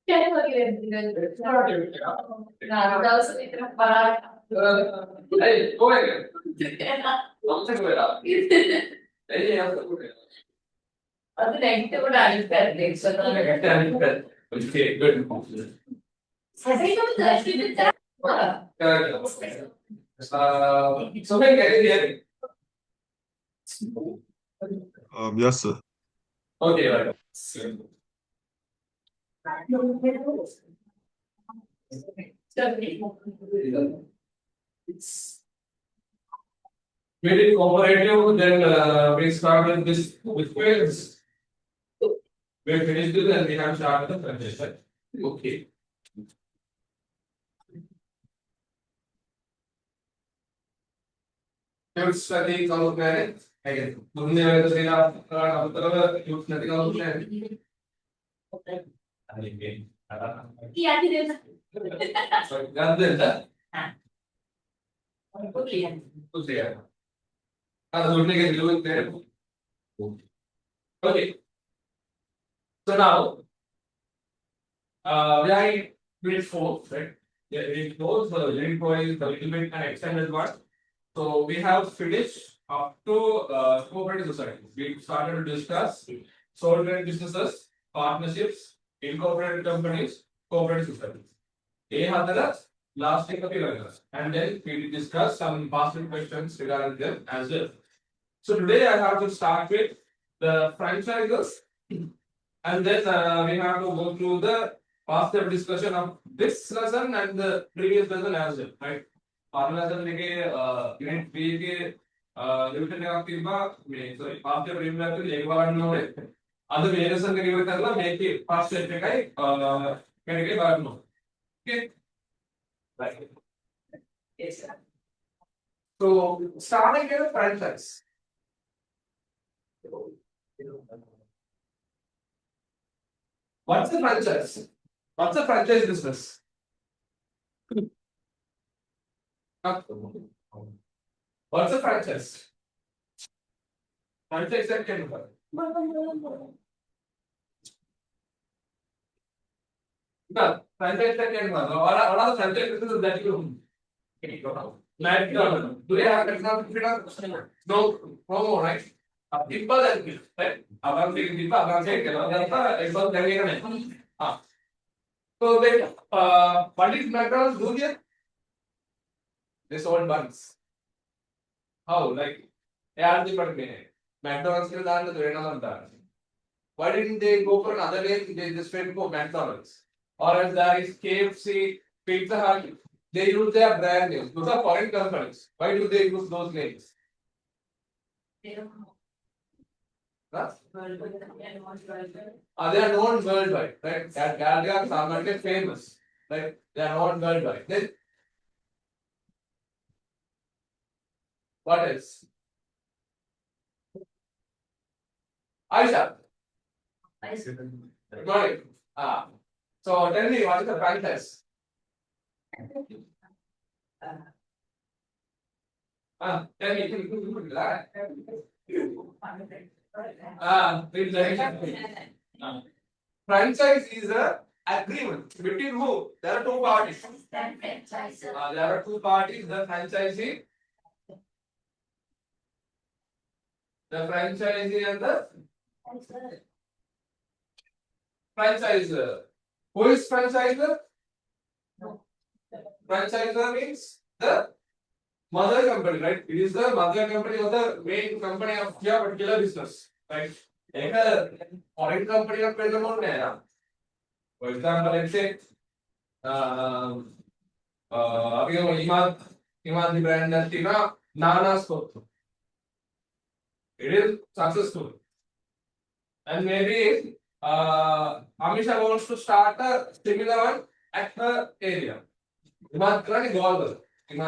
Hey, go ahead. Something will up. Hey, അത് negative കൂടെ okay, good. So can you hear me? Yes, sir. Okay, right. It's very cooperative. Then we started this with parents. We finished it and we have started the presentation. Okay. Youth study count merit. Again, तुमने वैसे से आप मतलब youth study count merit. Okay. Yeah, he did. So, that's it. Okay. Okay. So now, we are in unit 4, right? Yeah, unit 4, so unit 4 is a little bit an extended one. So we have finished up to cooperative society. We started to discuss sole trade businesses, partnerships, incorporated companies, cooperative societies. Last thing and then we discuss some past questions regarding them as well. So today I have to start with the franchises, and then we have to go through the past discussion of this lesson and the previous lesson as well, right? Lesson unit 3 के unit sorry past previous lesson other various and make it past okay. Right. Yes, sir. So starting with a franchise. What's the franchise? What's a franchise business? What's a franchise? Franchise that can work. No, franchise that can work. What are the franchise businesses that you McDonald's. Do they have example? No, more, right? People that right? Abang saying people so then, what did McDonald's do here? They sold buns. How? Like, McDonald's why didn't they go for another name? They just went for McDonald's. Or as there is KFC, Pizza Hut, they use their brand names. Those are foreign companies. Why do they use those names? They don't know. Huh? They are known worldwide, right? They are somewhat famous, right? They are known worldwide. Then, what else? Aisha. Good morning. So tell me, what is the franchise? Tell me. Franchise is a agreement between who? There are two parties. There are two parties. The franchisee and the franchisor. Who is franchisor? Franchisor means the mother company, right? It is the mother company or the main company of your particular business, right? Foreign company of for example, let's say Imad brand Nana Sport. It is successful. And maybe Amisha wants to start a similar one at her area. Imad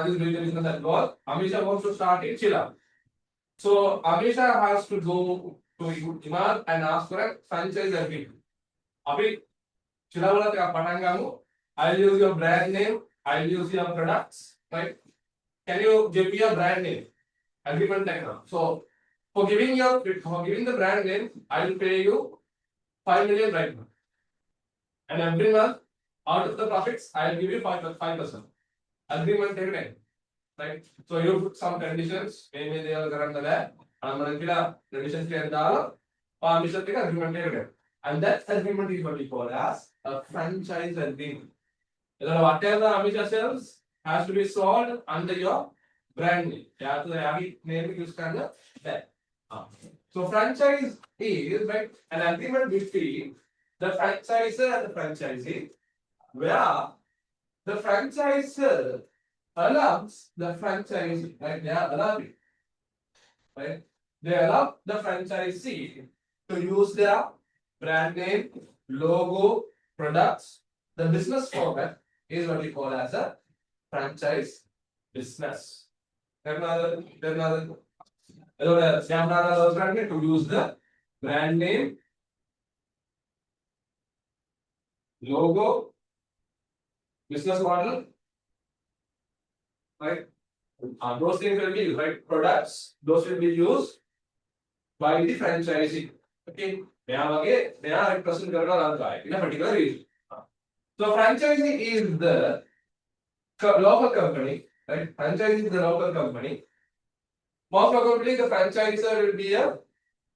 is doing the business at Goa. Amisha wants to start in Chilla. So Amisha has to go to Imad and ask for a franchise agreement. I'll use your brand name, I'll use your products, right? Can you give me a brand name? Agreement diagram. So for giving the brand name, I will pay you 5 million right now. And every month, out of the profits, I'll give you 5%. Agreement taken, right? So you put some conditions, maybe they are current there. I'm going to get conditions here, permission take agreement taken. And that agreement is what we call as a franchise agreement. Whatever Amisha sells has to be sold under your brand name. You have to name use that. So franchise is like an agreement between the franchisor and the franchisee, where the franchisor allows the franchisee, right? They are allowing, right? They allow the franchisee to use their brand name, logo, products. The business format is what we call as a franchise business. Another, to use the brand name, logo, business model, right? Those things will be used, right? Products, those will be used by the franchisee. Okay, they are represented in a particular region. So franchisee is the local company, right? Franchisee is the local company. Most probably the franchisor will be a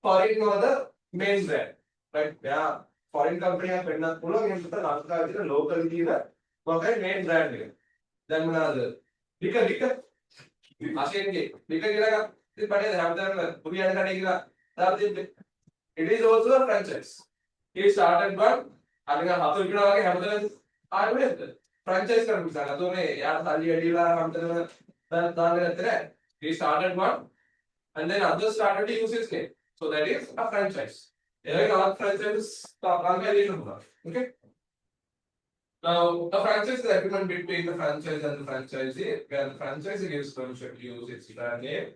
foreign or the main brand, right? Yeah, foreign company are penna pulo in the local main brand. Then another. Dika it is also a franchise. He started one. I franchise he started one and then others started to use his name. So that is a franchise. Franchise. Okay. Now, a franchise is agreement between the franchise and the franchisee, where the franchisee gives permission to use its brand name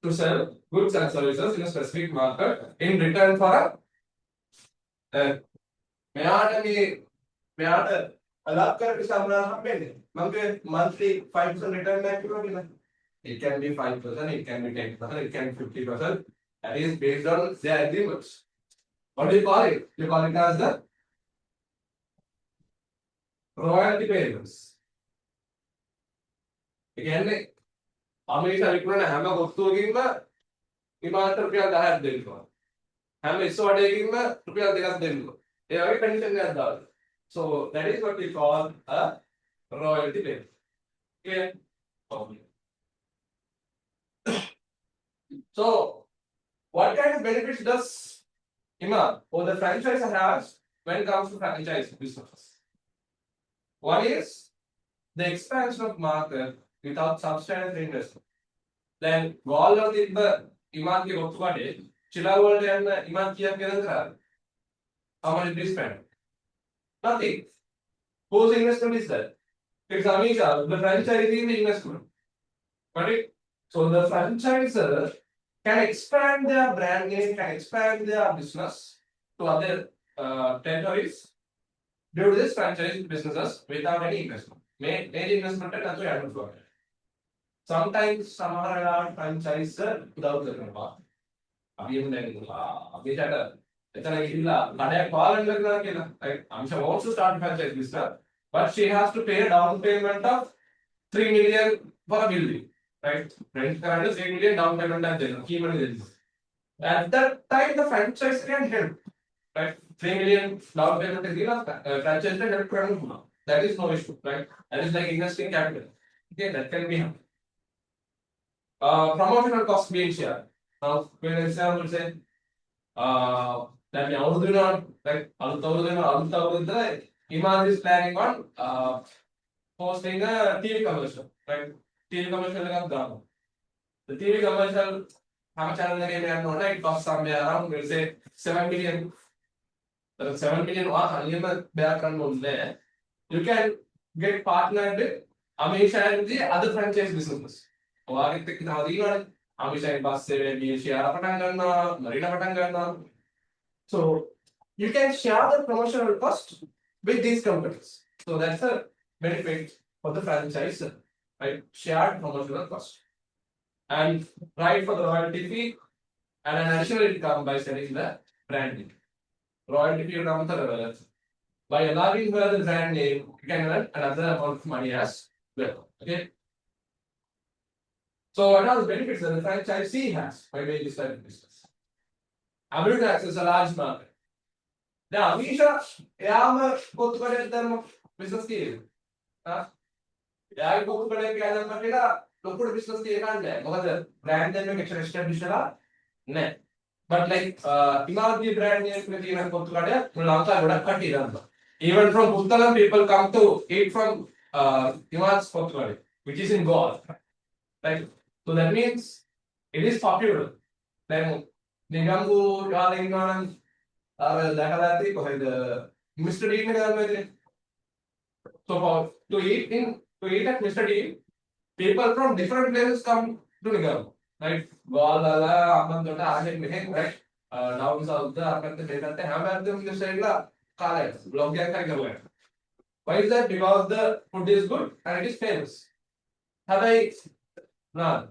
to sell goods and services in a specific market in return for a monthly 5% return back to it can be 5%, it can be 10%, it can be 50%. That is based on their agreements. What do you call it? You call it as the royalty payments. Again, America විකුණන හැම වස්තුවකින්ම ඉමාට රුපියල් 10ක් දෙන්නවා. හැම ඉස්සුවටයකින්ම රුපියල් 2ක් දෙන්නවා. ඒ වගේ condition එකක් දානවා. So that is what we call a royalty payment. Okay. So what kind of benefits does Imam or the franchisor has when it comes to franchise business? One is the expansion of market without substantial investment. Then goal of the Iman ki Rotwade, Chila World and Iman Kia Kerala. How much did we spend? Nothing. Whose investment is that? It's Amisha, the franchisee is the investment. Got it? So the franchisor can expand their brand name, can expand their business to other territories due to this franchise businesses without any investment. Major investment that's why I don't work. Sometimes some are franchisor without the company. I'm sure wants to start franchise business, but she has to pay a down payment of 3 million for a building. Right? Rent 3 million down payment and then key money. At that time, the franchise can help. Right? 3 million down payment is enough. Franchise can help. That is no issue. Right? That is like investing capital. Okay, that can be helped. Promotional cost being shared. Now, for example, say, that like Iman is planning on hosting a TV commercial. Right? TV commercial the TV commercial, how much channel it costs somewhere around, we'll say 7 million. 7 million background there. You can get partnered with Amisha and the other franchise businesses. Amisha and Bus Marina. So you can share the promotional cost with these companies. So that's a benefit for the franchisor. Right? Shared promotional cost. And right for the royalty fee and an additional income by selling the branding. royalty fee number. By allowing her the brand name, you can earn another amount of money as well. Okay. So what are the benefits that the franchisee has by doing this type of business? American access a large market. Now, Misha, yeah, go to the business deal. එයාගේ පොත් වලින් කියන්න කියලා ලොකුට business තියනවා නෑ. මොකද brand එක මෙච්චර එස්ටැබ්ලිෂ් වෙලා නෑ. But like Imagine brand name එක තියෙන පොත් කඩය ලංකාවේ ගොඩක් කට්ටිය දන්නවා. Even from Puttalam people come to eat from Imag's පොත් කඩය which is in Goa. Right? So that means it is popular. දැන් නිගම්බු යාළුවා ඉන්නවා නම් දැකලා ඇති කොහෙද Mr. Dean එක ගන්න වෙන්නේ. So to eat at Mr. Dean, people from different places come to Nigam. Right? Goalala, Amandota, Ahmed Mehem, right? Down south, the Ahmed Mehem, Hamad, the Sela, Khaled, Blogia Kagawa. Why is that? Because the food is good and it is famous. Have I none?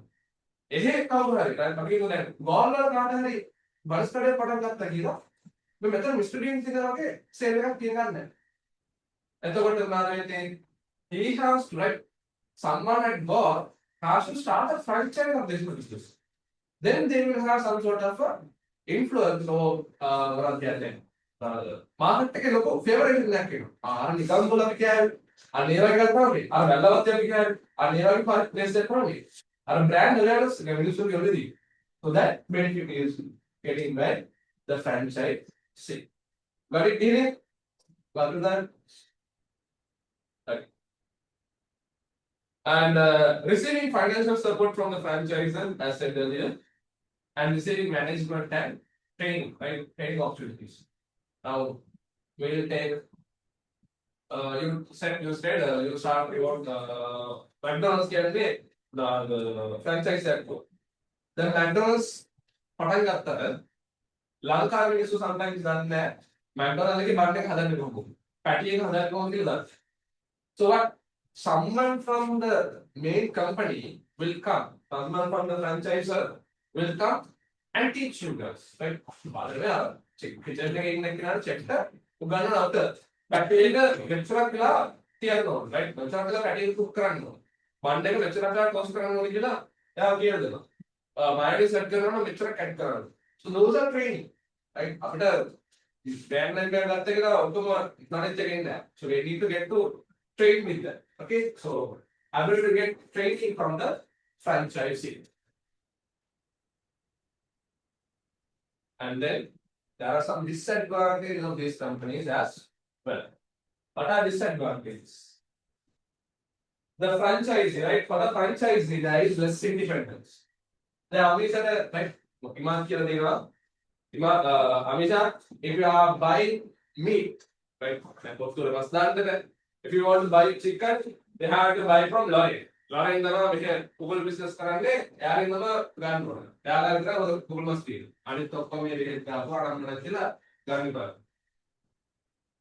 Is it come right? I'm talking to that. Goalala, not a Bursted Patagata, the method Mr. Dean is okay. Say, we have Kingan. And so what the matter thing? He has to, like someone at work has to start a franchise of this business. Then they will have some sort of influence over market take a look favorite in that kid. Nikamula can, a near probably, a Bella can, a near place that probably. A brand awareness revenue to already. So that benefit is getting by the franchise. See. But it didn't. What is that? And receiving financial support from the franchisor, as said earlier, and receiving management and training, right? Training opportunities. Now, we'll take, you said, you start, you want McDonald's can be the franchise sector. Then McDonald's, Patan Gatta, Lanka is sometimes done there. McDonald's is Bantek Hadan Gogo, Patty and Hadan Gogo. So what? Someone from the main company will come, someone from the franchisor will come and teach you guys. Right? By the way, check kitchen check that. Ugana after. But lecturer kila tiano, right? Lecturer kila patty cook karano. One day lecturer kila cost karano kila. Yeah, clear deno. My set karano lecturer cut karano. So those are training. Right? After brand line kila not checking that. So they need to get to train with that. Okay, so I'm going to get training from the franchisee. And then there are some disadvantages of these companies as well. What are disadvantages? The franchisee, right? For the franchisee, there is less independence. They always said, like, Amisha, if you are buying meat, right? If you want to buy chicken, they have to buy from Lorry. Lorry in the Google business currently, air in the gun. Google must be. And it's top of me, gun.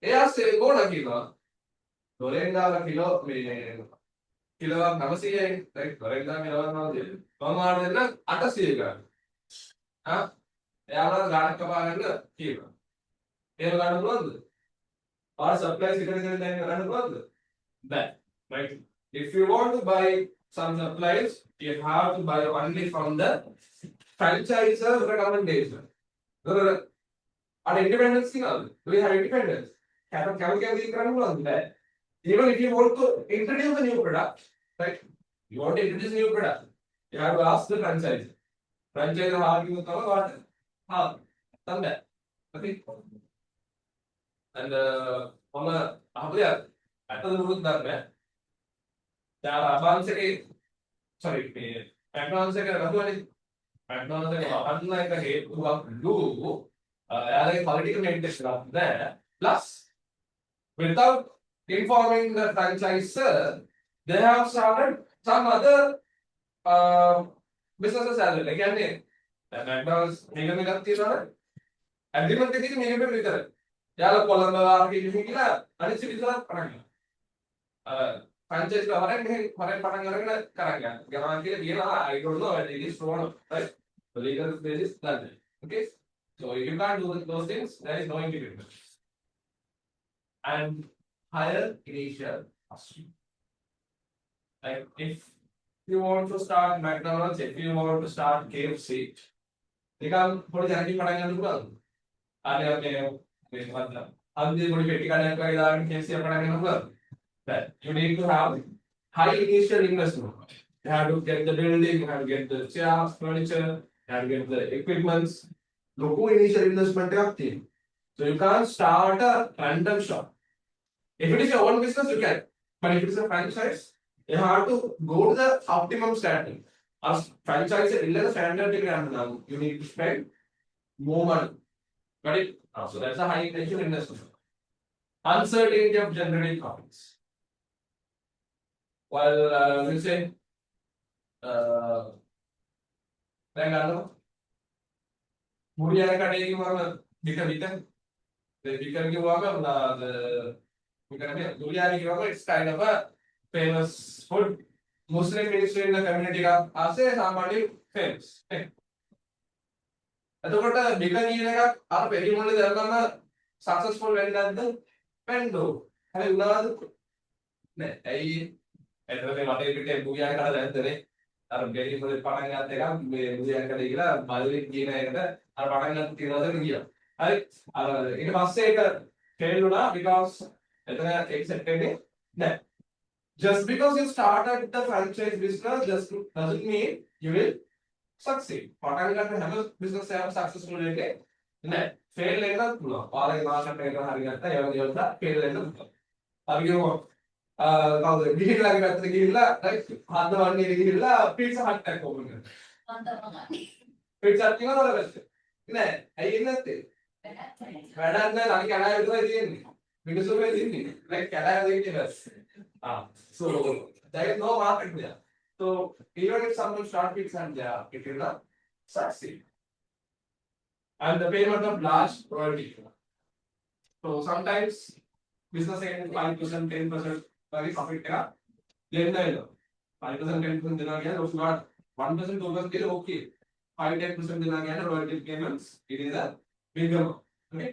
Air say, go to Kilo. Lorenda Kilo, Kilo of Namasia, right? Lorenda Milo, Mama, Atasiga. Huh? They are not Ganaka Kilo. They are not or supply citizen that right. If you want to buy some supplies, you have to buy only from the franchisor recommendation. Our independence thing, do we have independence? Even if you want to introduce a new product, right? You want to introduce a new product, you have to ask the franchisor. Franchisor arguing what? How? Done that. Okay. And on a at the root that there are advanced sorry, advanced unlike the head who have do political meditation there. Plus, without informing the franchisor, they have started some other businesses as well. Again, McDonald's agreement is negative with it. Yala Polamba, and it's franchise Paranga, Karanga, I don't know, it is one right. The legal basis done. Okay, So if you can't do those things, there is no integrated. And higher initial cost. Like if you want to start McDonald's, if you want to start KFC, they can put the energy as well. That you need to have high initial investment. You have to get the building, you have to get the chairs, furniture, you have to get the equipments. Local initial investment team. So you can't start a random shop. If it is your own business, you can. But if it is a franchise, you have to go to the optimum standard. As franchise is the standard, you need to spend more money. Got it? So that's a high initial investment. Uncertainty of generating profits. Well, we'll say, Muriana Kadegi were become the it's kind of a famous food. Muslim ministry in the community as somebody famous. That's because you are very only successful when the Pendo. Have you I එතකොට මට පිටේ බුගියන් කඩලා දැද්දනේ අර ගෙලින් වල පටන් ගන්න එක මේ බුගියන් කඩේ කියලා බල්ලෙක් කියන එකට අර පටන් ගන්න තියනවාද කියලා හරි අර ඊට පස්සේ ඒක ෆේල් වුණා because එතන accept වෙන්නේ නැහැ just because you started the franchise business just doesn't mean you will succeed පටන් ගන්න හැම business එකම successful එකේ නැහැ fail වෙන්නත් පුළුවන් පාරේ මාසකට එක හරි ගත්තා ඒ වගේ වලට fail වෙන්න පුළුවන් අපි කියමු ගිහිල්ලාගේ පැත්තට ගිහිල්ලා රයිට් හද වන්නේ ගිහිල්ලා පීට්සා හට් එකක් ඕපන් කරනවා පීට්සා හට් කියනවද පැත්තේ නෑ ඇයි එන්නේ නැත්තේ වැඩක් නෑ අනික කැලෑ විතරයි තියෙන්නේ මිනිස්සුන්ගේ තියෙන්නේ රයිට් කැලෑ දෙන්නේ bus so there is no market there so even if someone start pizza and there it will not succeed and the payment of large royalty so sometimes business end 5% 10% very profit का लेना है 5% 10% देना गया तो उसके बाद 1% 2% के लिए ओके 5-10% देना गया ना royalty payments it is a big amount okay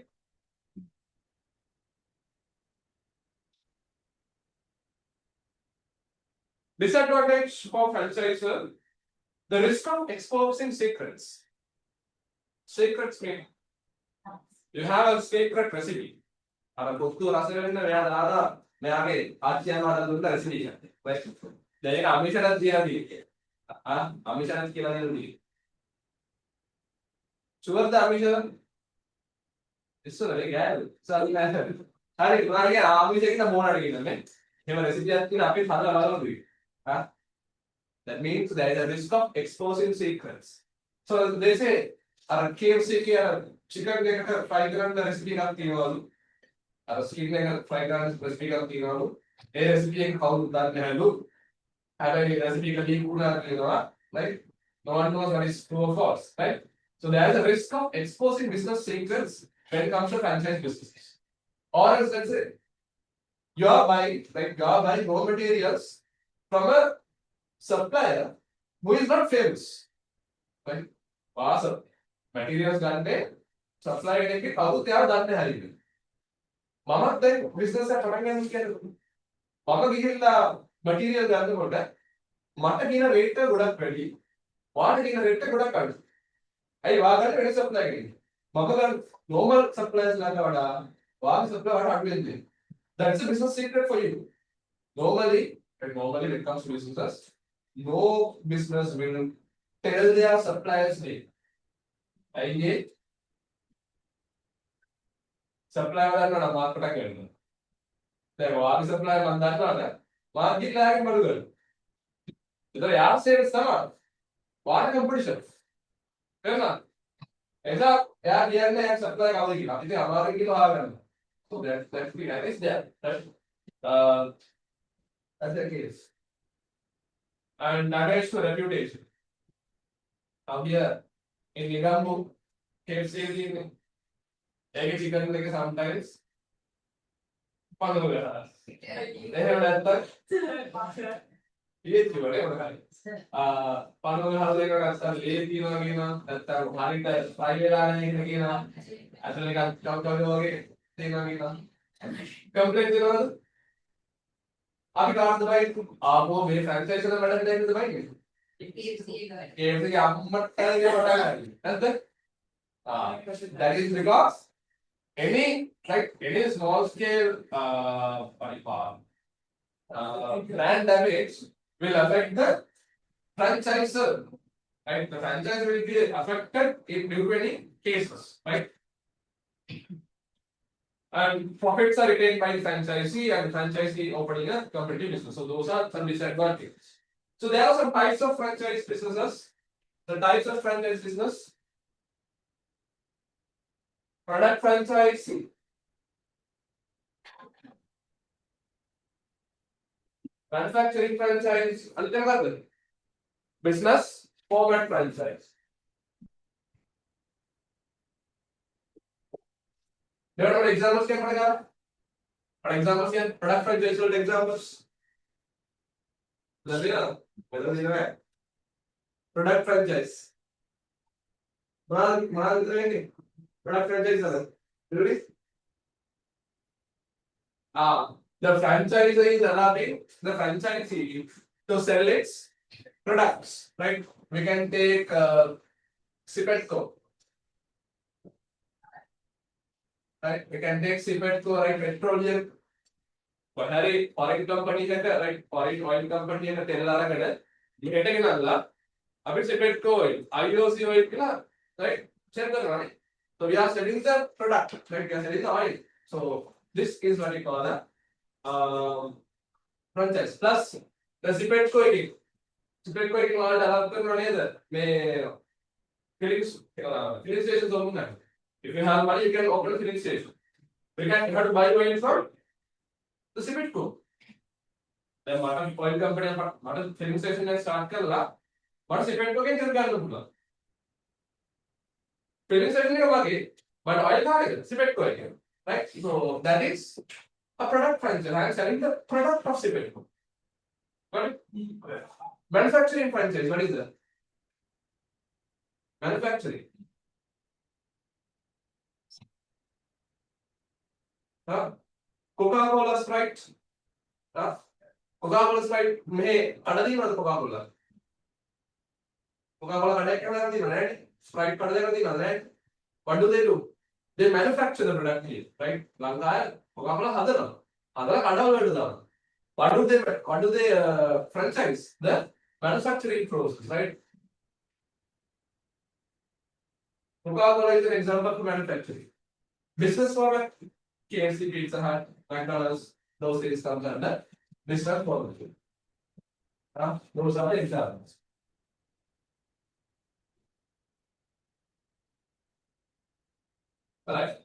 disadvantage for franchisor the risk of exposing secrets mean you have a secret recipe අර පොත්තු රස වෙන්න මෙයා දාලා මෙයාගේ ආච්චියන් වහන්සේ දුන්න රෙසිපි එක. දැන් ඒක අමිෂරත් තියලා තියෙන්නේ. අමිෂරත් කියලා දෙන්නේ. සුවර්ද අමිෂරත් ඉස්සරේ ගෑල් සල්ලි නැහැ. හරි උනාගේ අමිෂරේ කියන මොනවාද කියන්නේ? එහෙම රෙසිපියක් කියලා අපි හදලා බලමු දුයි. That means there is a risk of exposing secrets. So they say අර KFC කියන chicken එකට fry කරන්න රෙසිපි එකක් තියෙනවලු. අර ස්කින් එක ෆ්‍රයි කරන රෙසිපි එකක් තියෙනවලු ඒ රෙසිපි එක කවුරුත් දන්නේ නැහැලු හැබැයි රෙසිපි එක ලීක් වුණා කියනවා right no one knows what is true or false right so there is a risk of exposing business secrets when it comes to franchise businesses or else let's say you are buying raw materials from a supplier who is not famous right වාස materials ගන්නේ supplier එකේ කවුරුත් එයාව දන්නේ නැහැ මමත් දැන් business එක පටන් ගන්න කියන්නේ මම ගිහිල්ලා මැටීරියල් ගන්නකොට මට කියන රේට් එක ගොඩක් වැඩි වාට කියන රේට් එක ගොඩක් අඩු. ඇයි වාගන්න වෙන සප්ලයි එකේ මම ගන්න normal suppliers ලාට වඩා වාගේ සප්ලයි වලට අඩු වෙන්නේ. That's a business secret for you. Normally when it comes to businesses no business will tell their suppliers name. ඇයි supply वाला ना मार्केट का कहना देखो आगे supply बंदा तो ना मार्केट लाके मर गए इधर यार से समा वार कंपटीशन है ना ऐसा यार यार ने एक supply का होगी ना इतने हमारे की तो आ गए so that's the is there that's the case and damage to reputation now here in Nigambu KFC ඒකේ චිකන් එක sometimes පඳුර ගන්නවා. එහෙම නැත්නම් ලේසි වල ඒකට හරි. පණුවක හදලා එකක් අස්සන් ලේ තියනවා කියනවා. නැත්තම් හරියට ෆ්‍රයි වෙලා නැහැ කියලා කියනවා. අතන නිකන් චව් වගේ තියෙනවා කියනවා. කම්ප්ලේන්ට් දෙනවද? අපි කාටද බයි? ආපෝ මේ ෆ්‍රැන්චයිස් එක වැඩ දෙන්නද බයි? KFC ගේ අම්මට කලින් පටන් ගන්න. නැද්ද? That is because any small scale brand damage will affect the franchisor, right? The franchise will be affected in due to any cases, right? And profits are retained by the franchisee and the franchisee opening a competitive business. So those are some disadvantages. So there are some types of franchise businesses. The types of franchise business: product franchise, manufacturing franchise, and business format franchise. There are examples क्या पड़ेगा? और examples क्या? Product franchise वाले examples. लगेगा? बता दीजिए. Product franchise. माल रहेंगे. Product franchise वाला. Really? The franchisee is allowing the franchisee to sell its products, right? We can take Sipetco. Right? We can take Sipetco, right? Petroleum. Hari oil company है right? Oil company है तेल Lara कड़े. ये हेटे के नाला. अभी Sipetco oil, IOC oil किला, right? Sell कर रहा है. So we are selling the product, right? We are selling the oil. So this is what we call the franchise. Plus the Sipetco oil. Sipetco oil वाला डाला कर रहा है मैं filling stations open है. If you have money, you can open a filling station. You have to buy oil from the Sipetco. Then mutton oil company mutton filling station ने start कर ला, mutton Sipetco के चल कर लो पूरा. Filling station नहीं होगा कि, but oil कहाँ है? Sipetco है, right? So that is a product franchise. I am selling the product of Sipetco. But manufacturing franchise, what is that? Manufacturing. Coca-Cola, Sprite. Coca-Cola, Sprite में कड़ा दी मतलब Coca-Cola. Coca-Cola कड़ा क्या दी ना Sprite कड़ा दी ना What do they do? They manufacture the product here, right? Lanka है Coca-Cola हदर कड़ा वाले डा. What do they franchise? The manufacturing process, right? Coca-Cola is an example for manufacturing. Business format: KFC, Pizza Hut, McDonald's, those things comes under business format. Those are the examples. Right.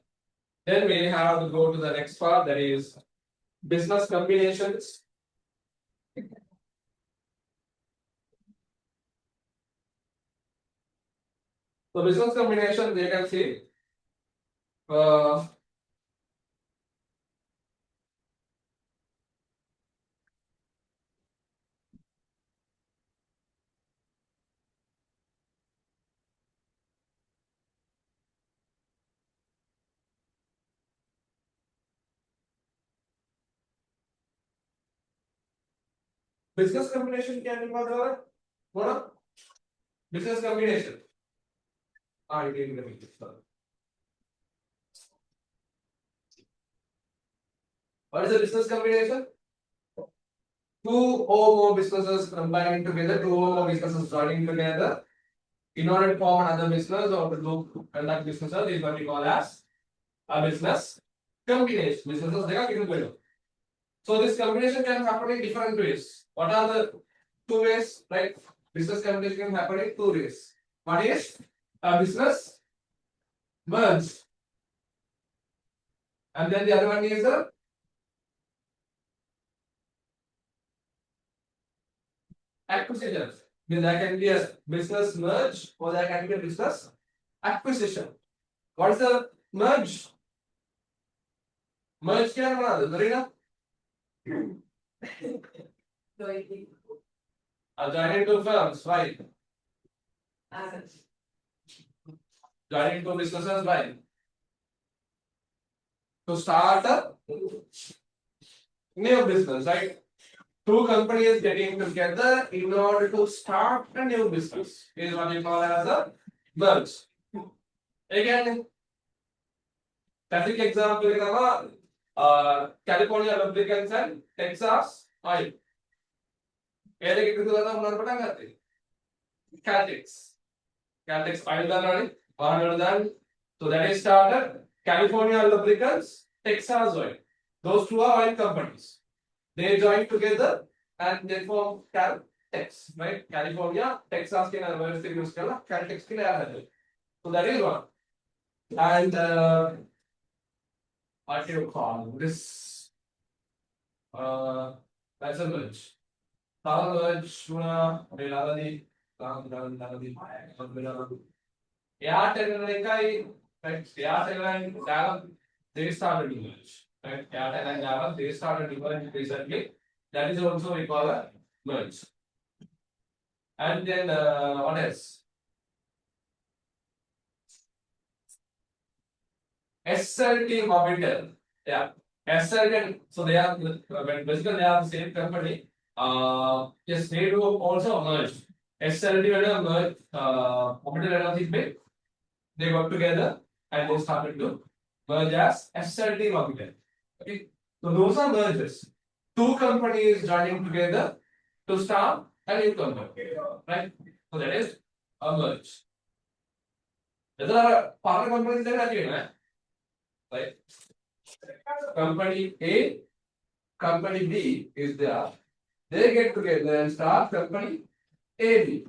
Then we have to go to the next part, that is business combinations. So business combinations, you can see business combination क्या मतलब बोलो business combination. You didn't get it. Sorry. What is a business combination? Two or more businesses combining together, two or more businesses joining together in order to form another business or to do conduct businesses is what we call as a business combination. Businesses देखा कितने बड़े. So this combination can happen in different ways. What are the two ways? Right? Business combination can happen in two ways. One is a business merge, and then the other one is a acquisition. There can be a business merge or there can be a business acquisition. What is the merge? Merge क्या है हमारा? Zarina? Joining two firms, why? Joining two businesses, why? To start a new business, right? Two companies getting together in order to start a new business is what you call as a merge. Again, classic example is California lubricants and Texas oil. Caltex. Caltex oil done. So that is started. California lubricants, Texas oil. Those two are oil companies. They join together and they form Caltex, right? California, Texas के नाम से use करना, Caltex के लिए आया. So that is one. And what do you call this? That's a merge. Merge, yeah, they started to merge. Right? Airtel and Java, they started to merge recently. That is also we call a merge. And then what else? SLT Mobitel. Yeah. SLT. So they are basically they are the same company. Yes, they do also merge. SLT and merge. Mobitel and big. They work together and they started to merge as SLT Mobitel. Okay. So those are mergers. Two companies joining together to start a new company. Right? So that is a merge. There are partner companies that are doing right? Company A, company B is there. They get together and start company AB.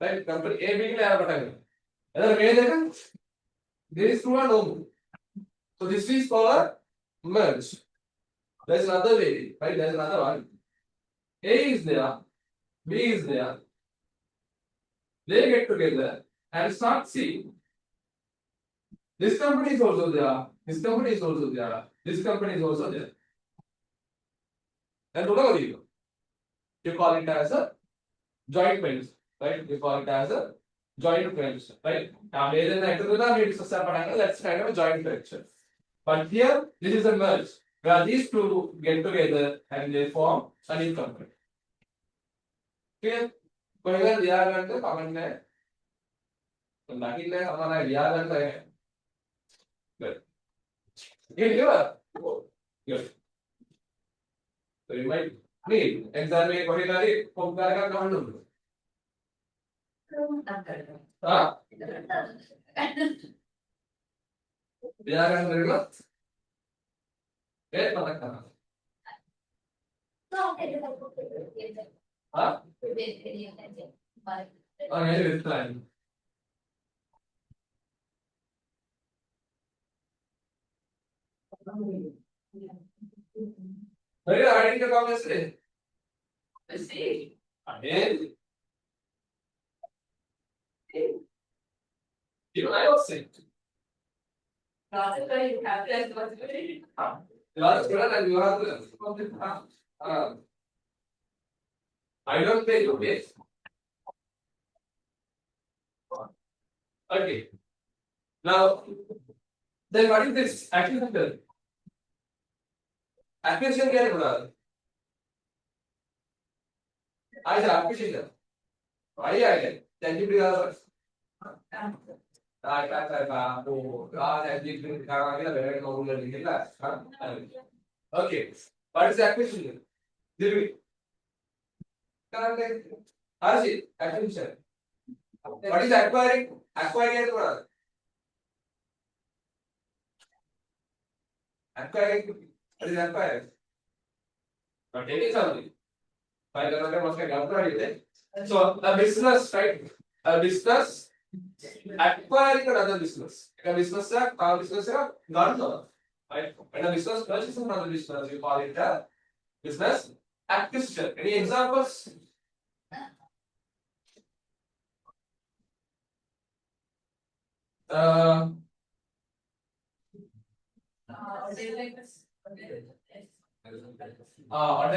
Right? Company AB के लिए आया बताएंगे. अगर मैं देखा, these two are no. So this is called a merge. There's another way, right? There's another one. A is there, B is there. They get together and start C. This company is also there. This company is also there. This company is also there. Then what do you do? You call it as a joint venture, right? You call it as a joint venture, right? Now, that's kind of a joint venture. But here, this is a merge where these two get together and they form a new company. Clear? कोई अगर दिया करते comment में तो बाकी ने हमारा दिया करता है. Good. Good. So you might need exam में कोई ना कोई पंक्ति का कमेंट होगा. हाँ. दिया करने लगेगा. एक पता करना. हाँ. और ये रिश्ता है. मेरे आईडी का काम ऐसे अरे you know I was sick. You are student and you are the I don't pay you pay. Okay. Now then what is this acquisition? Acquisition क्या है बोला? आज acquisition. आइए thank you brother. Okay. What is acquisition? Acquisition. What is acquiring? Acquiring what? Acquiring. What is acquiring? Not taking something. So a business, right? A business acquiring another business. A business not right? When a business purchases another business, you call it a business acquisition. Any examples? Hotel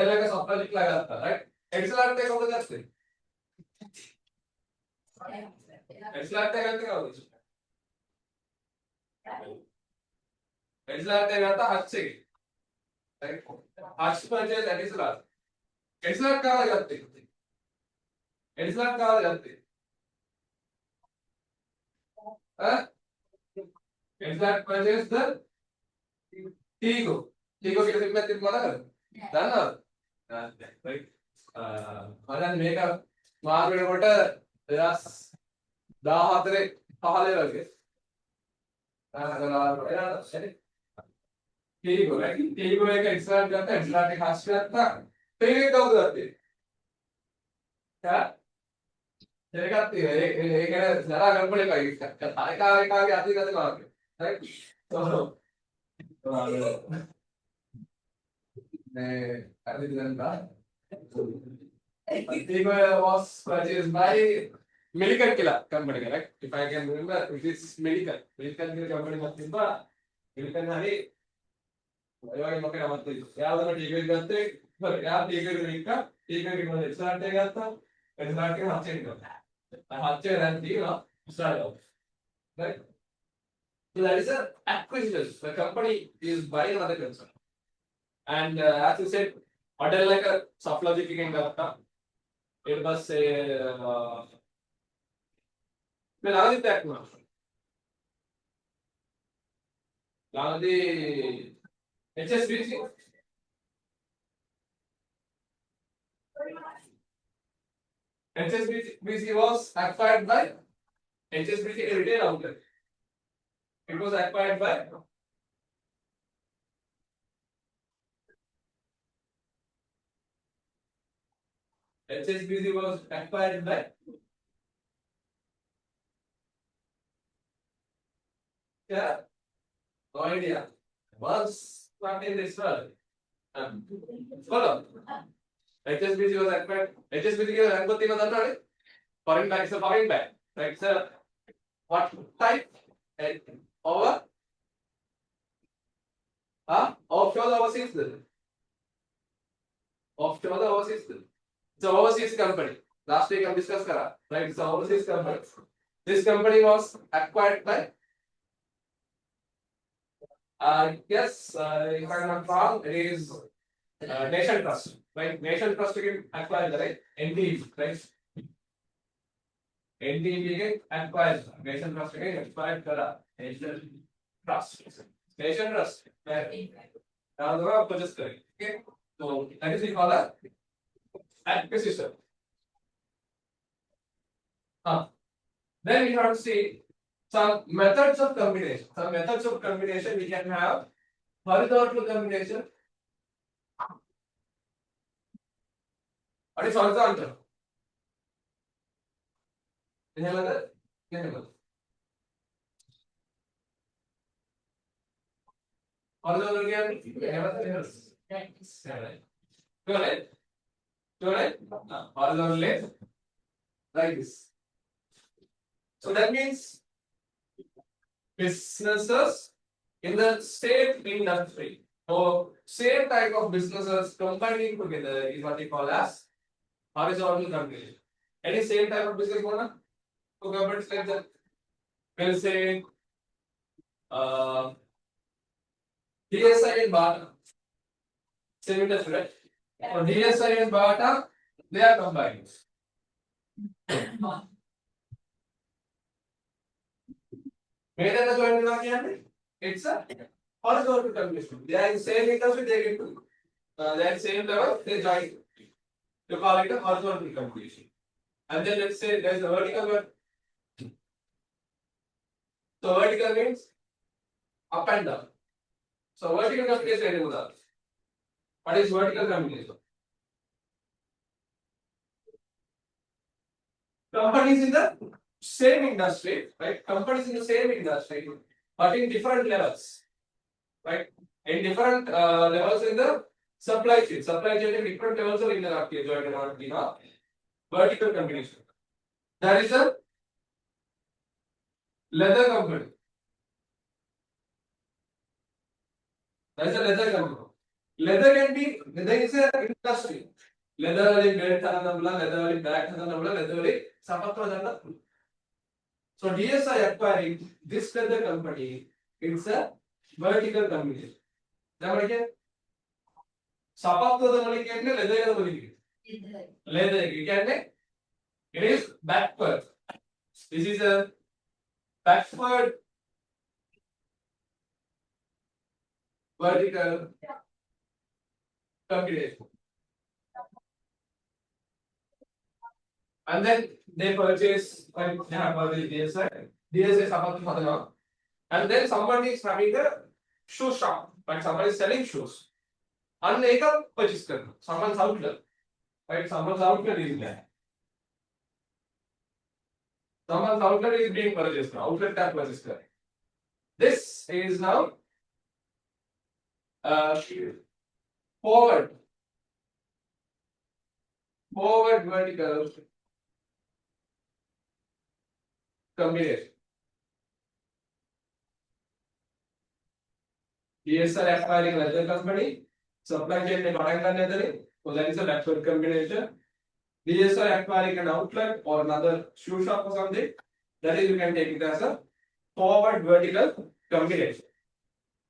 like a software like that, right? Excel art का होगा करते Excel art का करते का होगा Excel art का करता हाथ से हाथ से पंचे एक्सेल आर्ट कहाँ करते एक्सेल आर्ट कहाँ करते हाँ एक्सेल आर्ट पंचे इधर ठीक हो कैसे मैं तेरे मारा कर दाना राइट मजान मेका मार्केट कोटा यास दा हातरे हाले लगे ठीक हो राइट ठीक हो एक एक्स्ट्रा करता है एक्स्ट्रा के खास करता फिर ये कब करते क्या तेरे का एक है जरा गड़बड़ है भाई आगे का आगे आती करते मार राइट तो मैं अभी दिन का Antigua was purchased by Millikan Killa company, correct? If I can remember, it is Millikan. Millikan Killa company ಮತ್ತಿಂದ Millikan hari ಇವಾಗ ಮಕ್ಕಳ ಮತ್ತೆ ಯಾವ್ದನ್ನ ಟಿಕೆಟ್ ಗಂತೆ ಯಾವ ಟಿಕೆಟ್ ಲಿಂಕ ಟಿಕೆಟ್ ಗೆ ಸ್ಟಾರ್ಟ್ ಆಗತ್ತ ಸ್ಟಾರ್ಟ್ ಗೆ ಹಚ್ಚೆ ಹಚ್ಚೆ ರಂತಿ ಸ್ಟಾರ್ಟ್ ಆಗುತ್ತೆ right so that is a acquisition the company is buying another concern and as you said hotel like a soft logic ಗೆ ಅಂತ it was a मैं लगा देता है लगा दे HSBC HSBC was acquired by HSBC retail outlet it was acquired by HSBC was acquired by yeah no idea was not in this world follow HSBC was acquired HSBC के रंग बत्ती में दाना है foreign bank is a foreign bank right sir what type over offshore overseas offshore overseas it's an overseas company last week हम discuss करा right it's an overseas company this company was acquired by yes if I'm not wrong it is Nation Trust right Nation Trust के acquired right NDB right NDB के acquired Nation Trust के acquired करा Nation Trust now दोबारा purchase करेंगे okay so that is we call a acquisition then we have to see some methods of combination. Some methods of combination we can have horizontal combination. What is horizontal? Horizontal horizontal like this. So that means businesses in the same industry or same type of businesses combining together is what we call as horizontal combination. Any same type of business gonna to governments like that? We'll say DSI and Bata. Same industry, right? So DSI and Bata, they are combined. Whether the joint development, it's a horizontal combination. They are in same industry, they get to they are same level, they join. You call it a horizontal combination. And then let's say there is a vertical one. So vertical means up and down. So vertical combination is what is vertical combination? Companies in the same industry, right? Companies in the same industry, but in different levels, right? In different levels in the supply chain. Supply chain in different levels of hierarchy, vertical combination. That is a leather company. That is a leather company. Leather can be, leather is an industry. leather belt leather bag leather support. So DSI acquiring this leather company, it's a vertical company. Support leather, you can it is backward. This is a backward vertical combination. And then they purchase they have purchased DSI support for the and then somebody is having a shoe shop, but somebody is selling shoes. And they can purchase someone's outlet. Right? Someone's outlet is there. Someone's outlet is being purchased now. Outlet tag purchased. This is now forward vertical combination. DSR acquiring another company, supply chain में connect करने देने, so that is a backward combination. DSR acquiring an outlet or another shoe shop or something, that is you can take it as a forward vertical combination.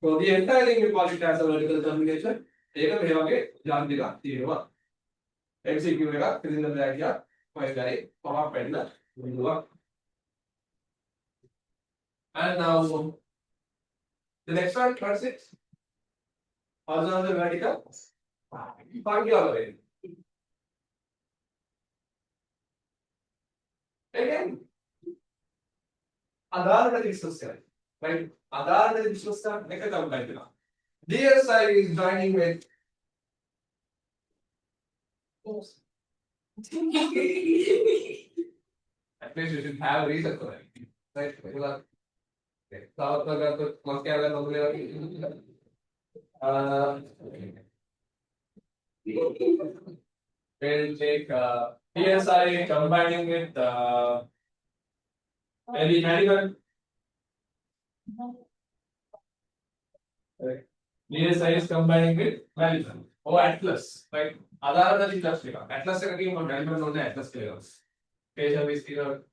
So the entire thing we call it as a vertical combination. एक हम यहाँ जान देगा तीन बार. MCQ में का किसी ने बताया क्या? कोई करे पहाड़ पढ़ना हुआ. And now the next one, what's it? Horizontal vertical. Find the other way. Again, आधार का discuss करें, right? आधार का discuss करने का काम करते हैं. DSI is joining with. At least you should have a reason for it, right? Because south का तो मस्त क्या करना बोलेगा? We'll take PSI combining with any medical. PSI is combining with medical. Oh, Atlas, right? आधार का Atlas लेगा. Atlas से करके हम medical होने Atlas लेगा. Patient is here.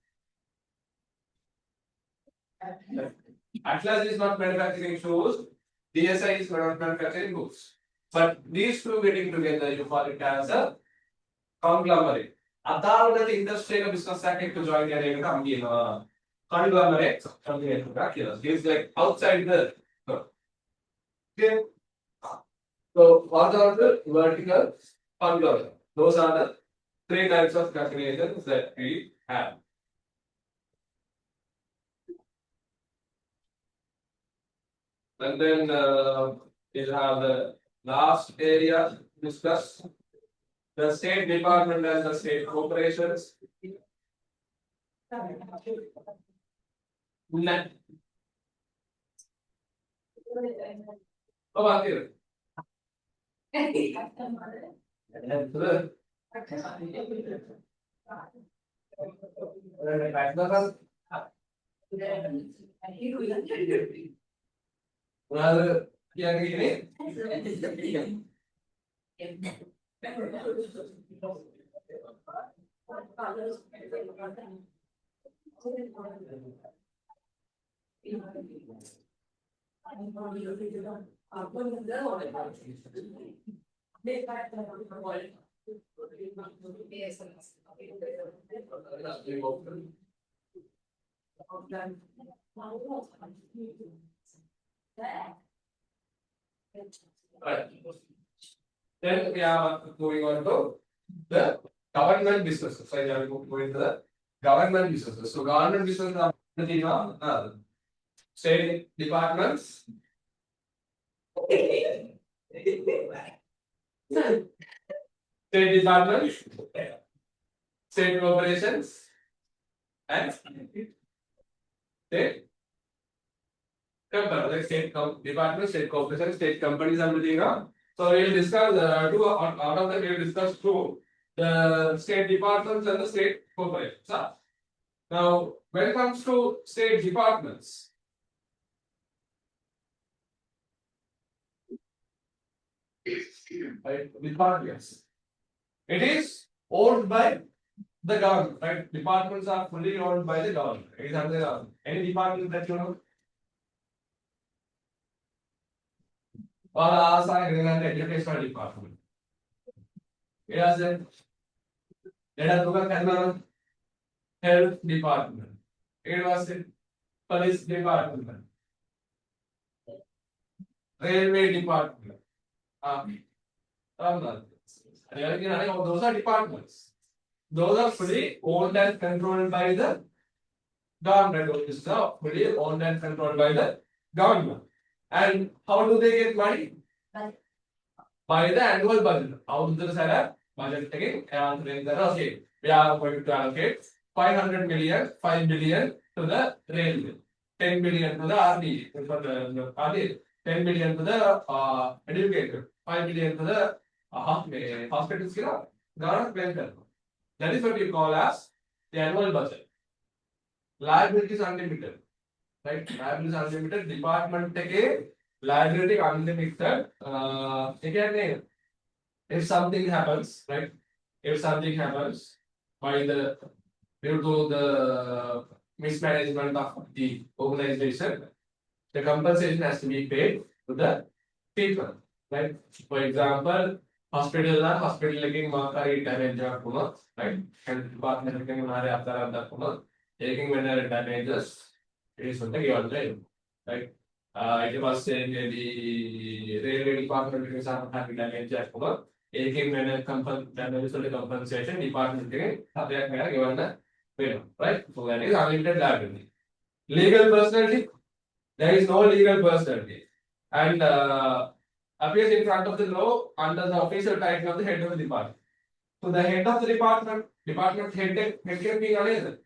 Atlas is not manufacturing shoes. DSI is not manufacturing books. But these two getting together, you call it as a conglomerate. Atal the industry of business sector to join the conglomerate. It's like outside the. Okay. So horizontal, vertical, conglomerate. Those are the three types of calculations that we have. And then we'll have the last area discuss the state department and the state corporations. Net. Oh, here. Yang ini right. Then we are moving on to the government businesses. So, we are going to the government businesses. So, government businesses are state departments. State departments, state corporations, and state companies, state departments, state corporations, state companies are doing. So we will discuss two out of them. We will discuss two, the state departments and the state corporations. Now, when it comes to state departments, right, departments. It is owned by the government, right? Departments are fully owned by the government. It is under the government. Any department that you know? Or ask the educational department. Yes, let us look at the health department. It was the police department, railway department. Those are departments. Those are fully owned and controlled by the government. Those are fully owned and controlled by the government. And how do they get money? By the annual budget. How do they set up budget again? Okay, we are going to allocate 500 million, 5 billion to the railway, 10 billion to the RD, for the RD, 10 billion to the educator, 5 billion to the hospitals. Government. That is what you call as the annual budget. Liability is unlimited, right? Liability is unlimited. Department take liability unlimited. Again, if something happens, right? If something happens by the due to the mismanagement of the organization, the compensation has to be paid to the people, right? For example, hospital or hospital making market damage right? And department making taking when damages, it is something you are doing, right? It was saying the railway department because I'm having damage taking when a damage to the compensation department given right? So that is unlimited liability. Legal personality, there is no legal personality. And appears in front of the law under the official title of the head of the department. So the head of the department head can be another.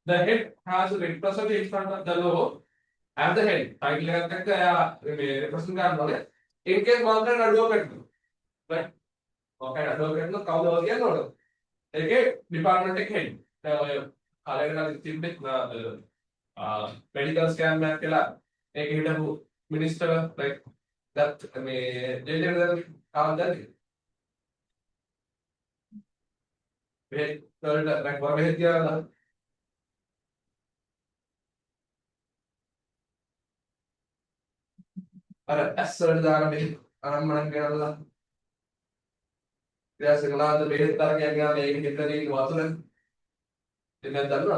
The head has to represent in front of the law as the head. Title represent in case one can advocate, right? Okay, advocate no call over again no. Okay, department head. Medical scan में अकेला एक hidden minister like that में जे काम जाती भेज तो like वहाँ भेज दिया ना अरे ऐसा जाना में आराम मन गया ना क्या सिग्नल तो भेज तार क्या क्या में एक हिडन ही वातुर है इन्हें दलना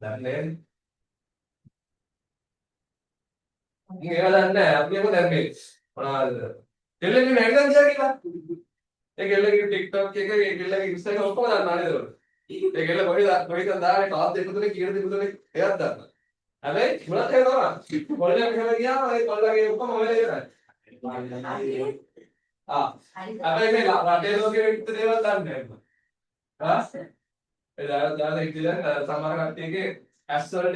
दलने ये वाला अन्य अपने को दलने और दिल्ली में मैगज़ीन क्या किया एक टिकटॉक के एक इंस्टाग्राम को बना नारे दो एक वही दार टॉप देखो तो कीड़ देखो तो यार दार अबे बड़ा थे ना बोलने में खेल गया और एक बोल के ऊपर मोबाइल ले रहा है हां अबे मैं लाटे लोग के तो देवा दार है हां दार एक दिन समार करते हैं कि एसर्ट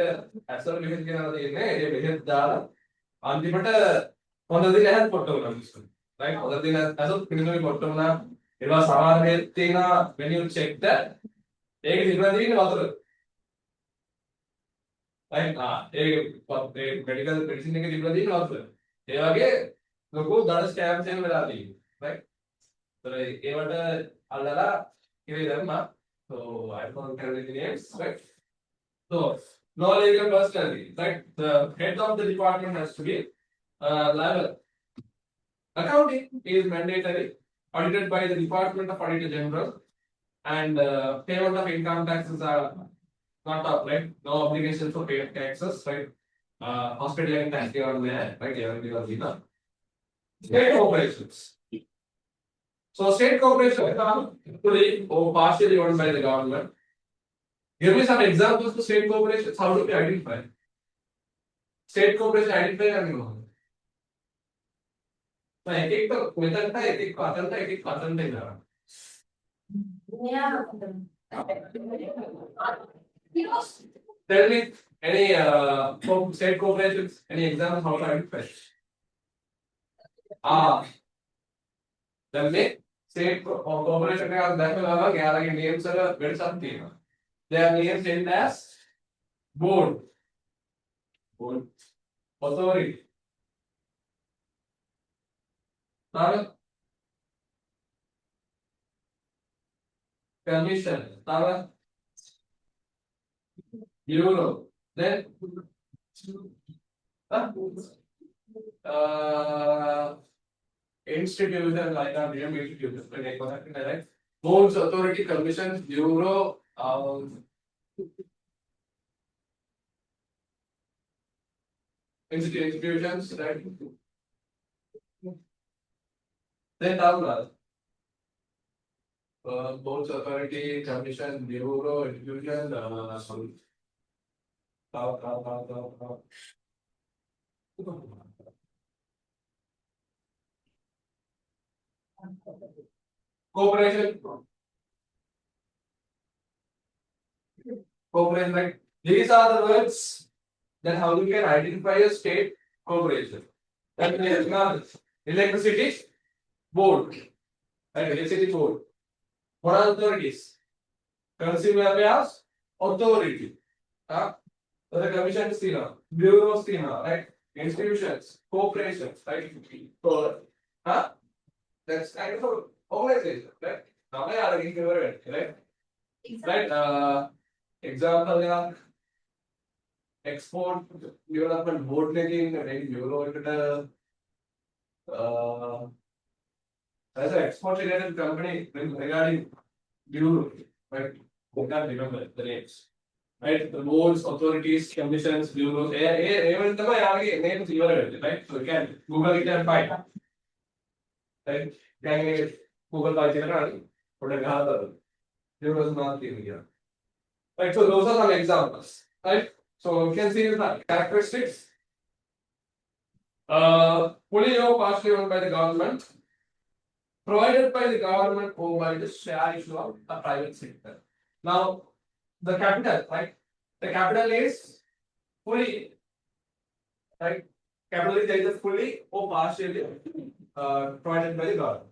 बिहेव के ना ये बिहेव दार अंतिमට හොඳ දින හැත් පොට්ටෝ කරනවා right හොඳ දින ඇසොත් පිළිගන්නේ පොට්ටෝ වුණා ඒවා සමහර මේත් තියෙනවා when you check that ඒක තිබුණා තියෙන්නේ වතුර right ඒ මෙඩිකල් මෙඩිසින් එකේ තිබුණා තියෙන්නේ වතුර ඒ වගේ ලොකු දඩ ස්කෑම්ස් එකක් වෙලා තියෙනවා right so ඒවට අල්ලලා ඉවේ දැම්මා so I don't tell the names right so no legal personality right the head of the department has to be liable. Accounting is mandatory, audited by the Department of Auditor General, and payment of income taxes are not up, right? No obligation for pay taxes, right? Hospital and tax on there, right? State corporations. So state corporations are fully or partially owned by the government. Give me some examples of state corporations. How do we identify? State corporation identify and तो एक तो method था एक pattern था एक pattern नहीं था tell me any state corporations any examples how to identify then state corporation का देखो ना 11 के names are very something they are named in as board authority commission, euro, then uh, institution like a name institution, right? Boards, authority, commission, euro, institutions, right? Then down, boards, authority, commission, bureau, institution, sorry. Corporation, corporation, right? These are the words that how you can identify a state corporation. That means electricity board, right? Electricity board. What are authorities? Consumer affairs authority. The commission is bureau is right? Institutions, corporations, right? So, that's kind of an organization, right? Now I are again right? Right? Example, yeah. Export development board making, right? Bureau, as an export related company regarding bureau, right? I can't remember the names. Right? The boards, authorities, commissions, bureaus, even the names you are right? So you can Google it and find. Right? Can Google find it and bureaus not here. Right? So those are some examples. Right? So you can see the characteristics. Fully or partially owned by the government, provided by the government or by the share issue of a private sector. Now, the capital, right? The capital is fully, right? Capital is either fully or partially provided by the government.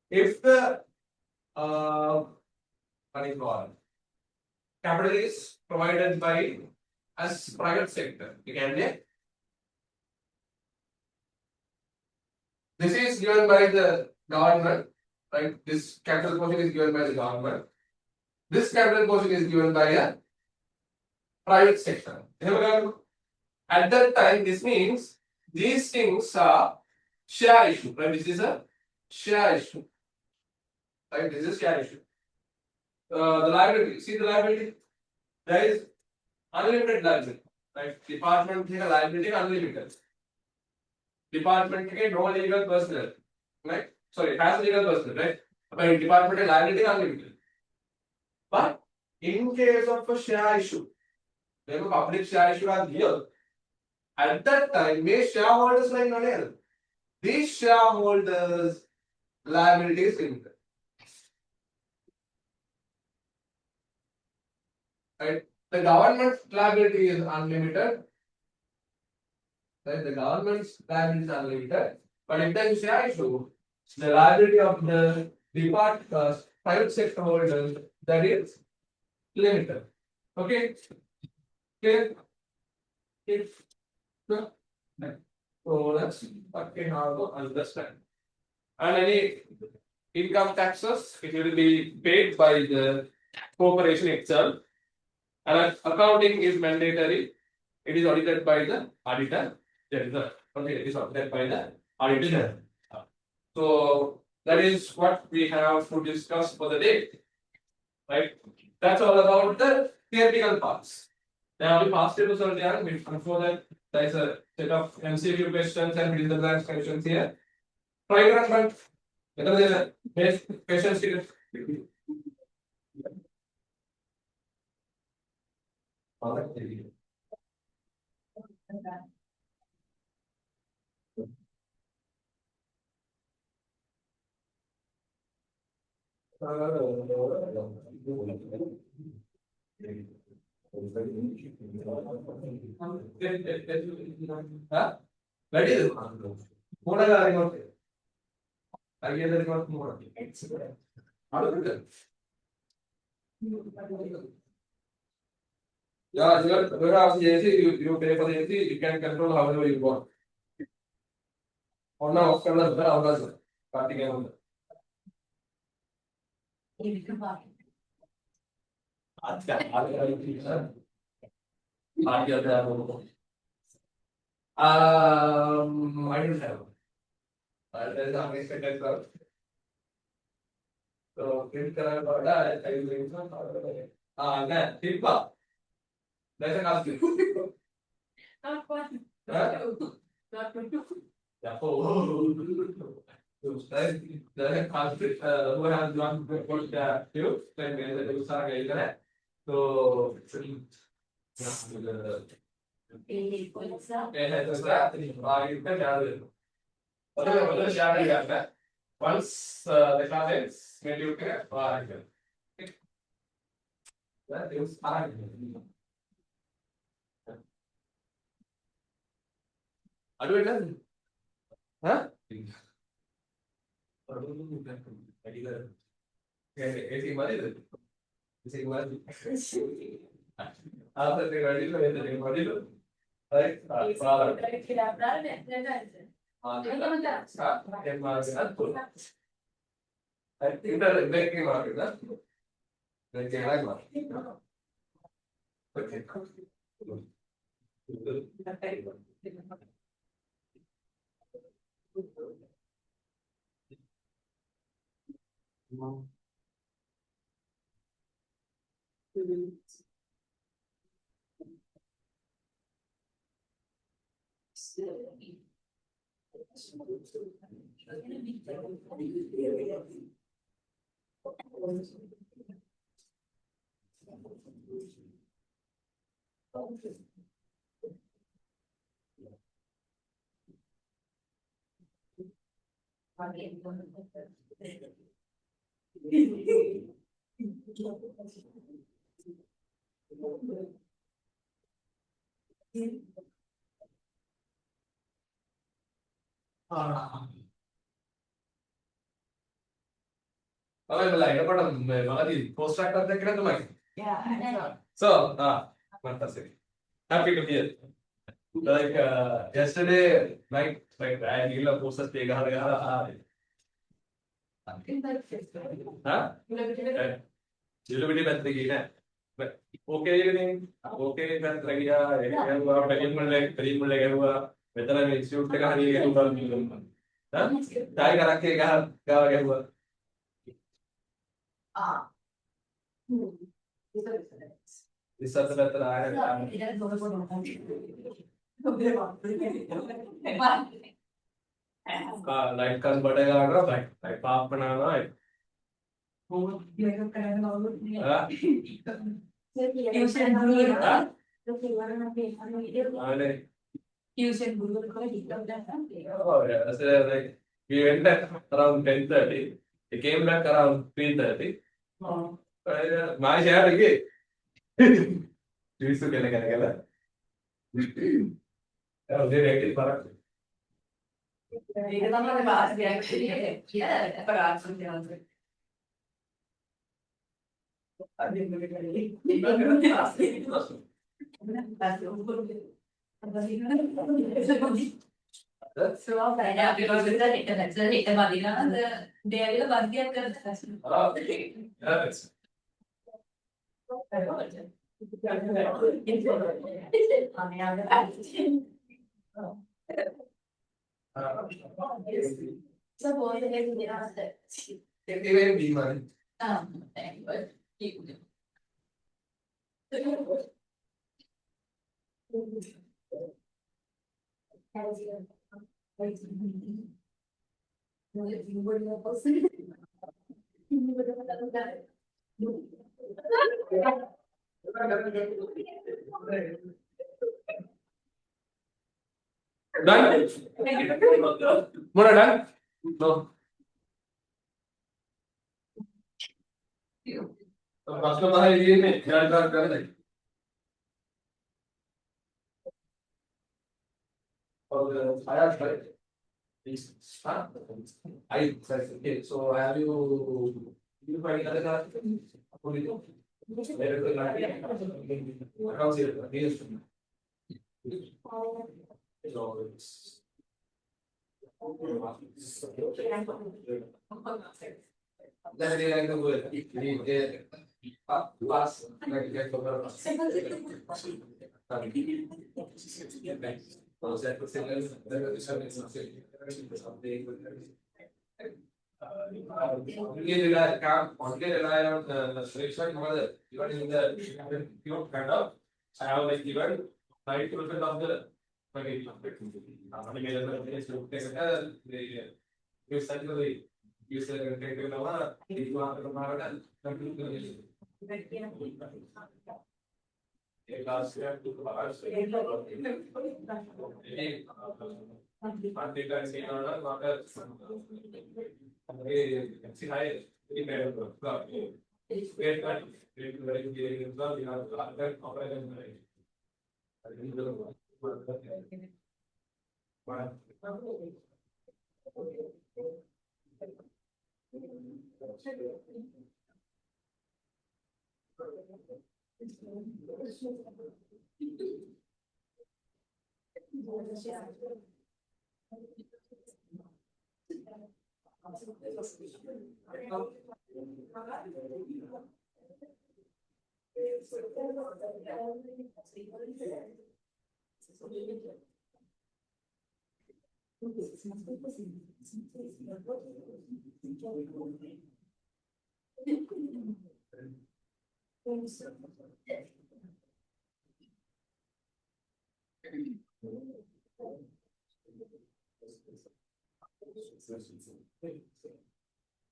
If the what is called capital is provided by as private sector, you can say this is given by the government, right? This capital portion is given by the government. This capital portion is given by a private sector. At that time, this means these things are share issue, right? This is a share issue, right? This is share issue. The liability, see the liability, there is unlimited liability, right? Department take a liability unlimited. Department take no legal personnel, right? Sorry, has legal personnel, right? But department liability unlimited. But in case of a share issue, there is a public share issue are here. At that time, may shareholders like not these shareholders liability is limited. Right? The government liability is unlimited. Right? The government's liability is unlimited. But if there is share issue, the liability of the private sector holders that is limited. Okay? Okay? Okay. So that's what we have to understand. And any income taxes, it will be paid by the corporation itself. And accounting is mandatory. It is audited by the auditor. Okay, it is audited by the auditor. So that is what we have to discuss for the day. Right? That's all about the theoretical parts. Now we passed it to Sarjan. Before that, there is a set of MCQ questions and fill in the blanks questions here. Try to run. Questions. Ready? More I get the remote more. Yeah, you have the AC, you pay for the AC, you can control however you want. Or now, starting I don't have. There is unexpected crowd. So, print color order, I will bring some. No, Tipa. There's an ask. Not one. Huh? Not two. Yeah. Oh. There's a conflict who has not put the tube, then there is a guy. So, once the class ends, maybe you can that is do it then. Huh? After the radio, right? I think that making market, huh? Making like market. Okay. Okay, like about post track So, fantastic. Happy to hear. Like yesterday night, like I need a post take huh? Little bit better again. But okay, evening. Okay, better again. Better I institute का हानि है हाँ tie करा के कहा क्या हुआ इस सबसे बेहतर आया लाइट का बढ़ेगा अगर लाइट पाप बनाना है Tuition guru ko oh yeah so like we went back around 10:30 we came back around 3:30 my share again Tuition kena kena oh they ready for it yes even be man done Mona done no first of all ये में ध्यान कर रहे और आया I okay so have you find other car accounts here so it's Then they like the word. Pass. Like get over. Only rely on the selection model. Even in the pure kind of, I have like given 90% of the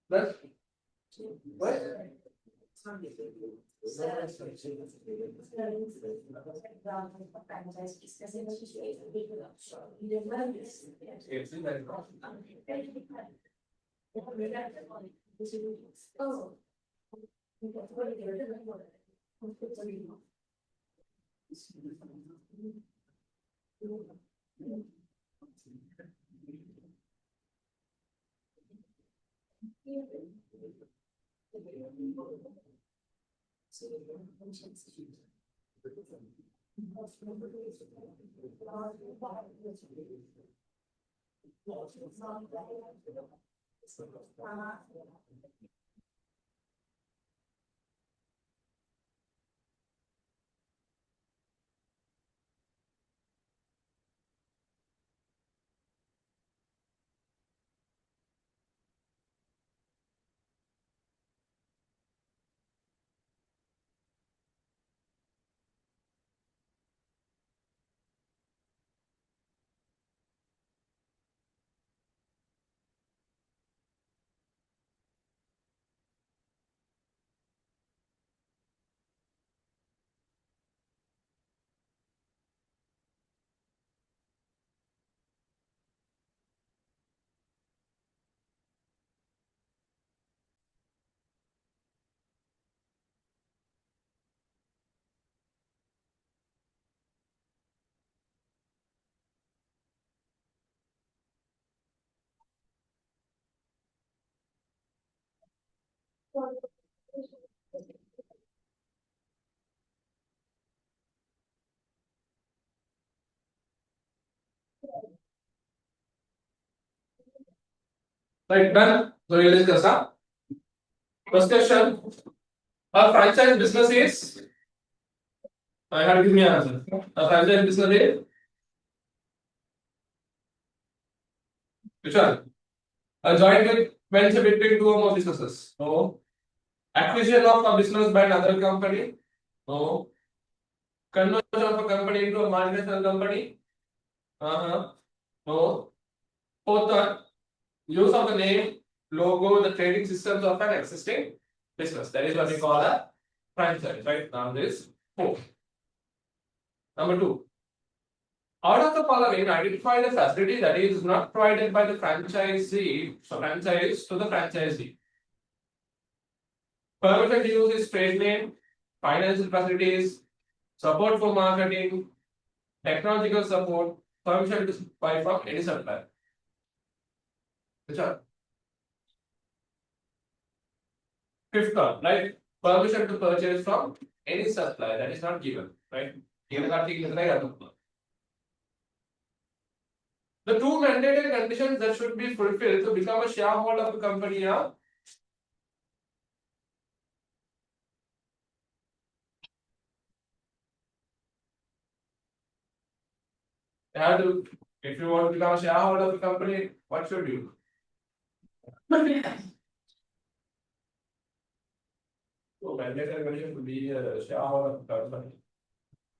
That's what? Right, done. So we'll discuss. First question. A franchise business is. I had to give me an answer. A franchise business is. Which one? A joint venture between two or more businesses. No. Acquisition of a business by another company. No. Conversion of a company into a multinational company. No. Fourth one. Use of the name, logo, the trading systems of an existing business. That is what we call a franchise. Right now, this is 4. Number 2. Out of the following, identify the facility that is not provided by the franchisee, so franchise to the franchisee. Permission to use his trade name, financial facilities, support for marketing, technological support, permission to buy from any supplier. Which one? Fifth one, right? Permission to purchase from any supplier that is not given, right? Given article is right. The two mandated conditions that should be fulfilled to become a shareholder of the company are You have to, if you want to become a shareholder of the company, what should you? So mandatory condition to be a shareholder of the company.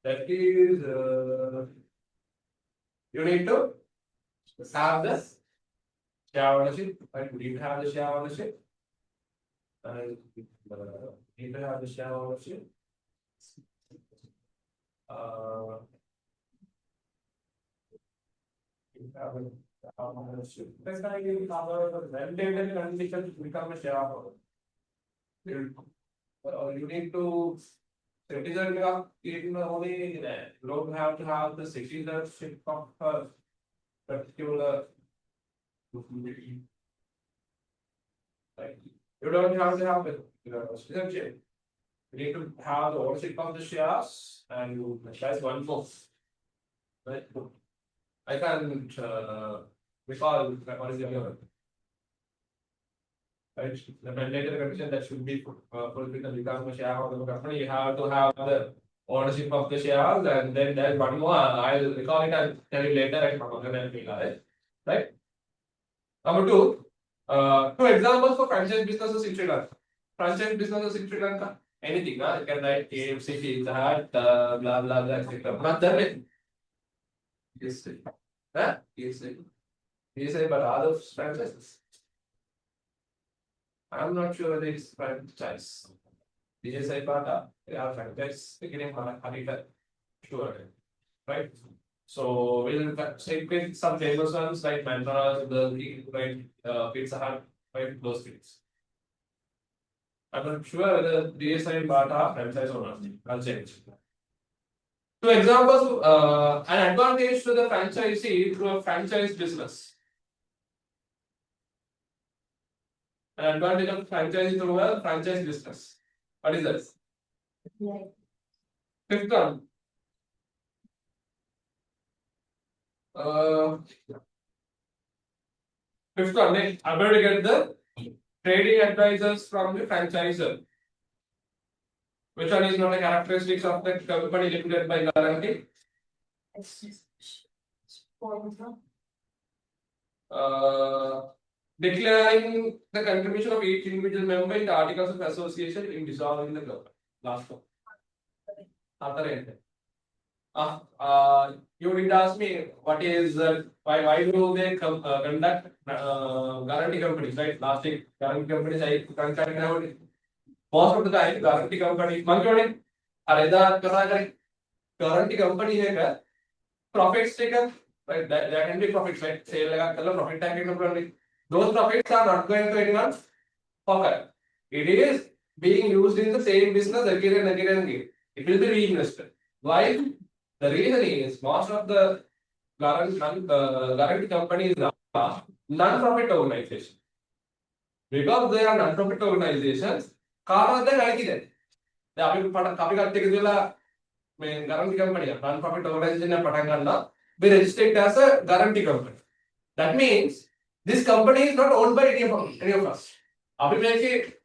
That is, you need to have the share ownership, right? You need to have the share ownership. And need to have the share ownership. You have a share ownership. That's why you cover the mandatory condition to become a shareholder. You need to citizen of it only you don't have to have the citizenship of a particular. Like, you don't have to have it, citizenship. You need to have the ownership of the shares and that's one more. Right? I can't recall what is the other one. Right? The mandatory condition that should be fulfilled to become a shareholder of the company, you have to have the ownership of the shares, and then there's one more. I'll recall it and tell you later. Right? Number two, two examples for franchise businesses in Sri Lanka. Franchise businesses in Sri Lanka, anything, you can write KFC, Pizza Hut, blah blah blah, etc. Not that way. Yes, huh? Yes, but other franchises. I'm not sure whether it's franchise. DSI Bata, they are franchise beginning Harita. Sure. Right? So we'll say with some famous ones like Mantra, Burger King, right? Pizza Hut, right? Those things. I'm not sure whether DSI Bata are franchise or not. I'll change. Two examples, an advantage to the franchisee through a franchise business. An advantage of franchisee through a franchise business. What is that? Fifth one. Fifth one, I'm going to get the trading advisors from the franchisor. Which one is not a characteristics of the company limited by guarantee? Declaring the contribution of each individual member in the articles of association in dissolving the club. Last one. After end. You did ask me what is why do they conduct guarantee companies, right? Last week, guarantee companies I conduct most of the time guarantee companies guarantee company है profits taken, right? There can be profits, right? Sale लगा profit taken, those profits are not going to anyone's pocket. It is being used in the same business again and again and again. It will be reinvested. Why? The reason is most of the guarantee companies are non-profit organizations. Because they are non-profit organizations, guarantee company, non-profit organization, be registered as a guarantee company. That means this company is not owned by any of us.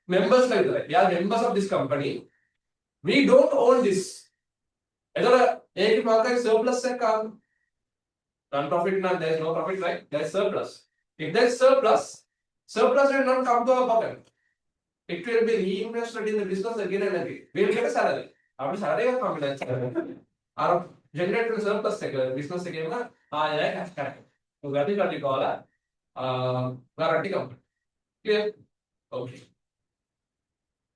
Members like that. We are members of this company. We don't own this. Surplus non-profit, there is no profit, right? There is surplus. If there is surplus will not come to our pocket. It will be reinvested in the business again and again. We will get a salary. After salary will come. Our generated surplus business again. So that is what we call a guarantee company. Clear? Okay.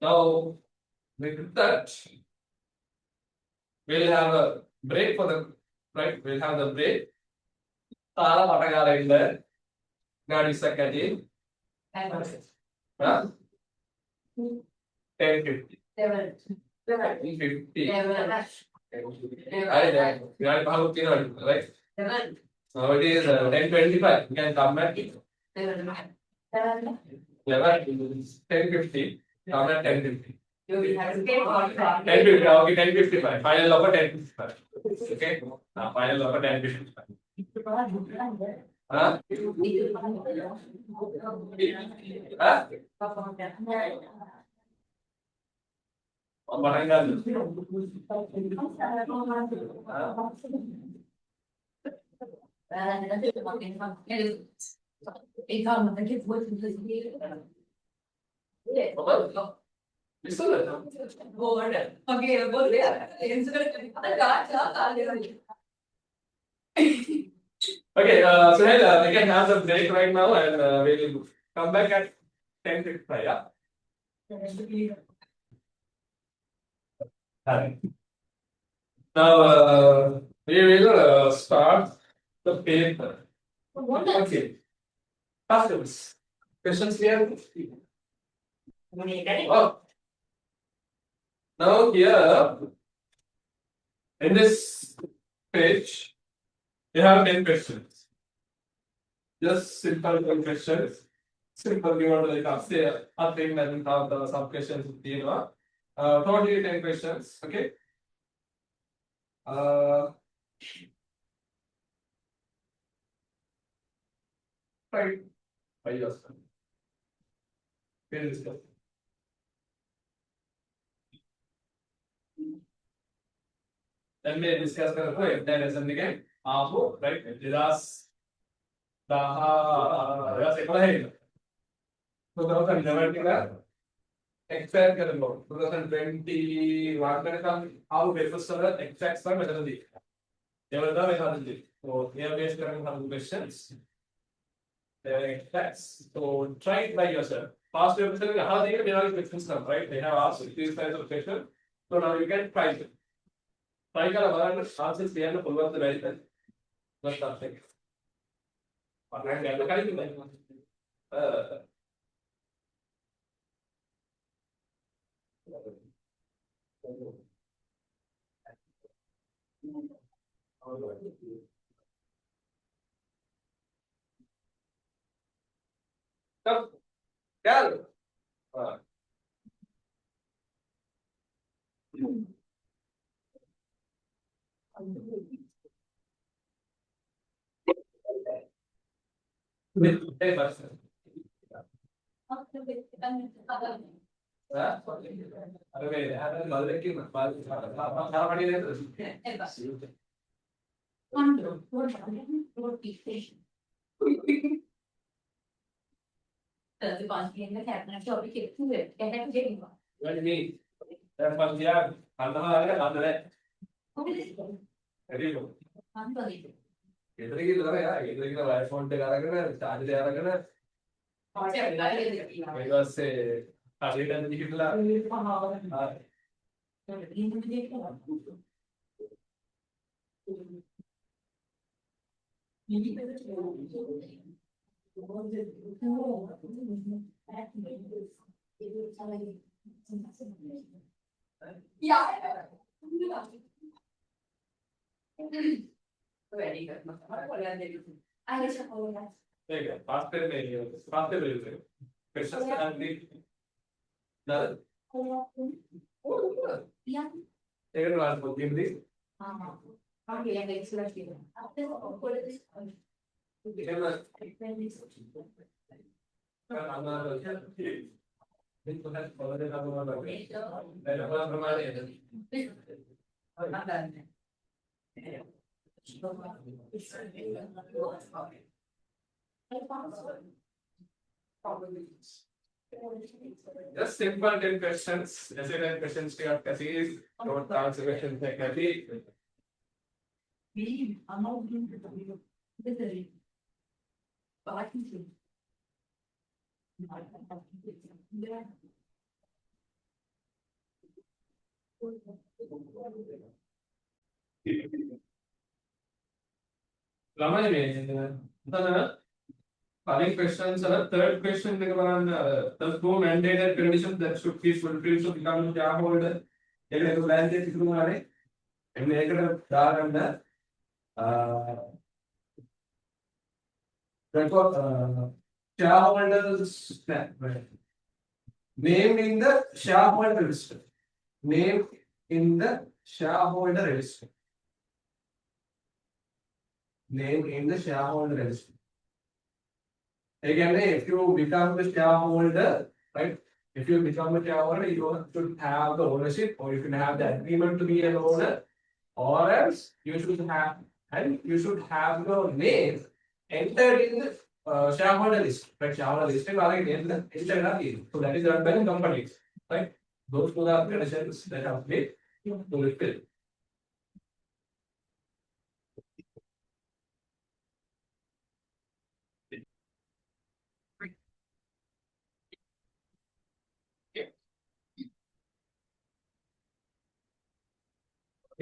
Now with that, we'll have a break for the right. We'll have the break. That is the caddy. 10:50. 10:50. Right? Now it is 10:25. You can come back. 10:50. Come at 10:50. 10:50. Okay, 10:55. Final offer 10:55. Okay. Final offer 10:55. Huh? Listen. Okay, so hey, we can have the break right now and we'll come back at 10:55. Yeah. Hi. Now we will start the paper. Okay. Customs. Questions here? Oh. Now here in this page, you have 10 questions. Just simple questions. Simple, you want to like say a thing and have the sub questions, you know. Totally 10 questions. Okay. Right. By yourself. We'll discuss. Then we discuss the then as again. Right. Didas. Daha. Yes. 2011 expect करेंगे 2021 में हम आप wafers sir extract पर method दी ये वाला method दी तो ये base करेंगे हम questions extracts so try it by yourself past wafers में हाँ देखिए मेरा क्वेश्चंस ना right they have asked these kinds of questions so now you can try it try कर हमारा आंसर क्लियर ना फुल वर्क वेरी वेल बस आप देख और मैं क्या करेंगे मैं तब क्या Hey, basta. अरे यार मदर की बात सारा पानी दे दो What me that's what यार खाना आ गया खाना है अरे लो इधर की लगा यार इधर की वाई फोन पे करा करना चार्ज ले रहा करना मेरे पास से खाली टाइम निकला हाँ ठीक है फास्ट पे नहीं है फास्ट पे भेज दे क्वेश्चन का आंसर ना एक बार बोल दी Just simple 10 questions. ऐसे 10 questions के आप कैसे don't answer questions है कैसे Lama ini, mana? Following questions are third question के बाद the two mandated conditions that should be fulfilled to become shareholder. एक तो land के कितने मारे? इनमें एक तो दार अंदर record shareholders name in the shareholder register. Name in the shareholder register. Name in the shareholder register. Again, if you become the shareholder, right? If you become a shareholder, you should have the ownership, or you can have the agreement to be an owner, or else you should have and you should have your name entered in the shareholder list. Right, shareholder list is entered. So that is done by the company. Right, those two are conditions that have to be fulfilled.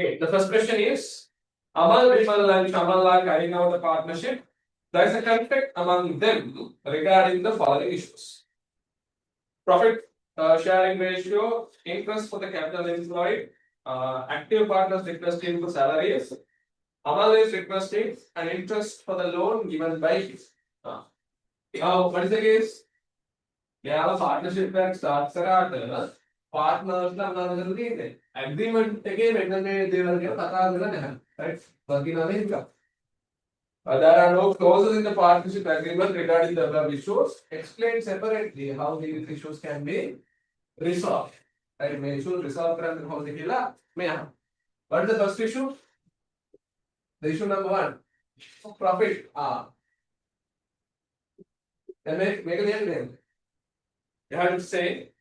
Okay, the first question is Amal, Vimal, and Kamal are carrying out a partnership. There is a conflict among them regarding the following issues: profit sharing ratio, interest for the capital employed, active partners requesting for salaries. Amal is requesting an interest for the loan given by his. Now, what is the case? We have a partnership that starts at partners agreement again they will get right? Working on income. There are no clauses in the partnership agreement regarding the above issues. Explain separately how these issues can be resolved. Right? May issues resolved and how they will. What is the first issue? The issue number one, profit. And make it end. You have to say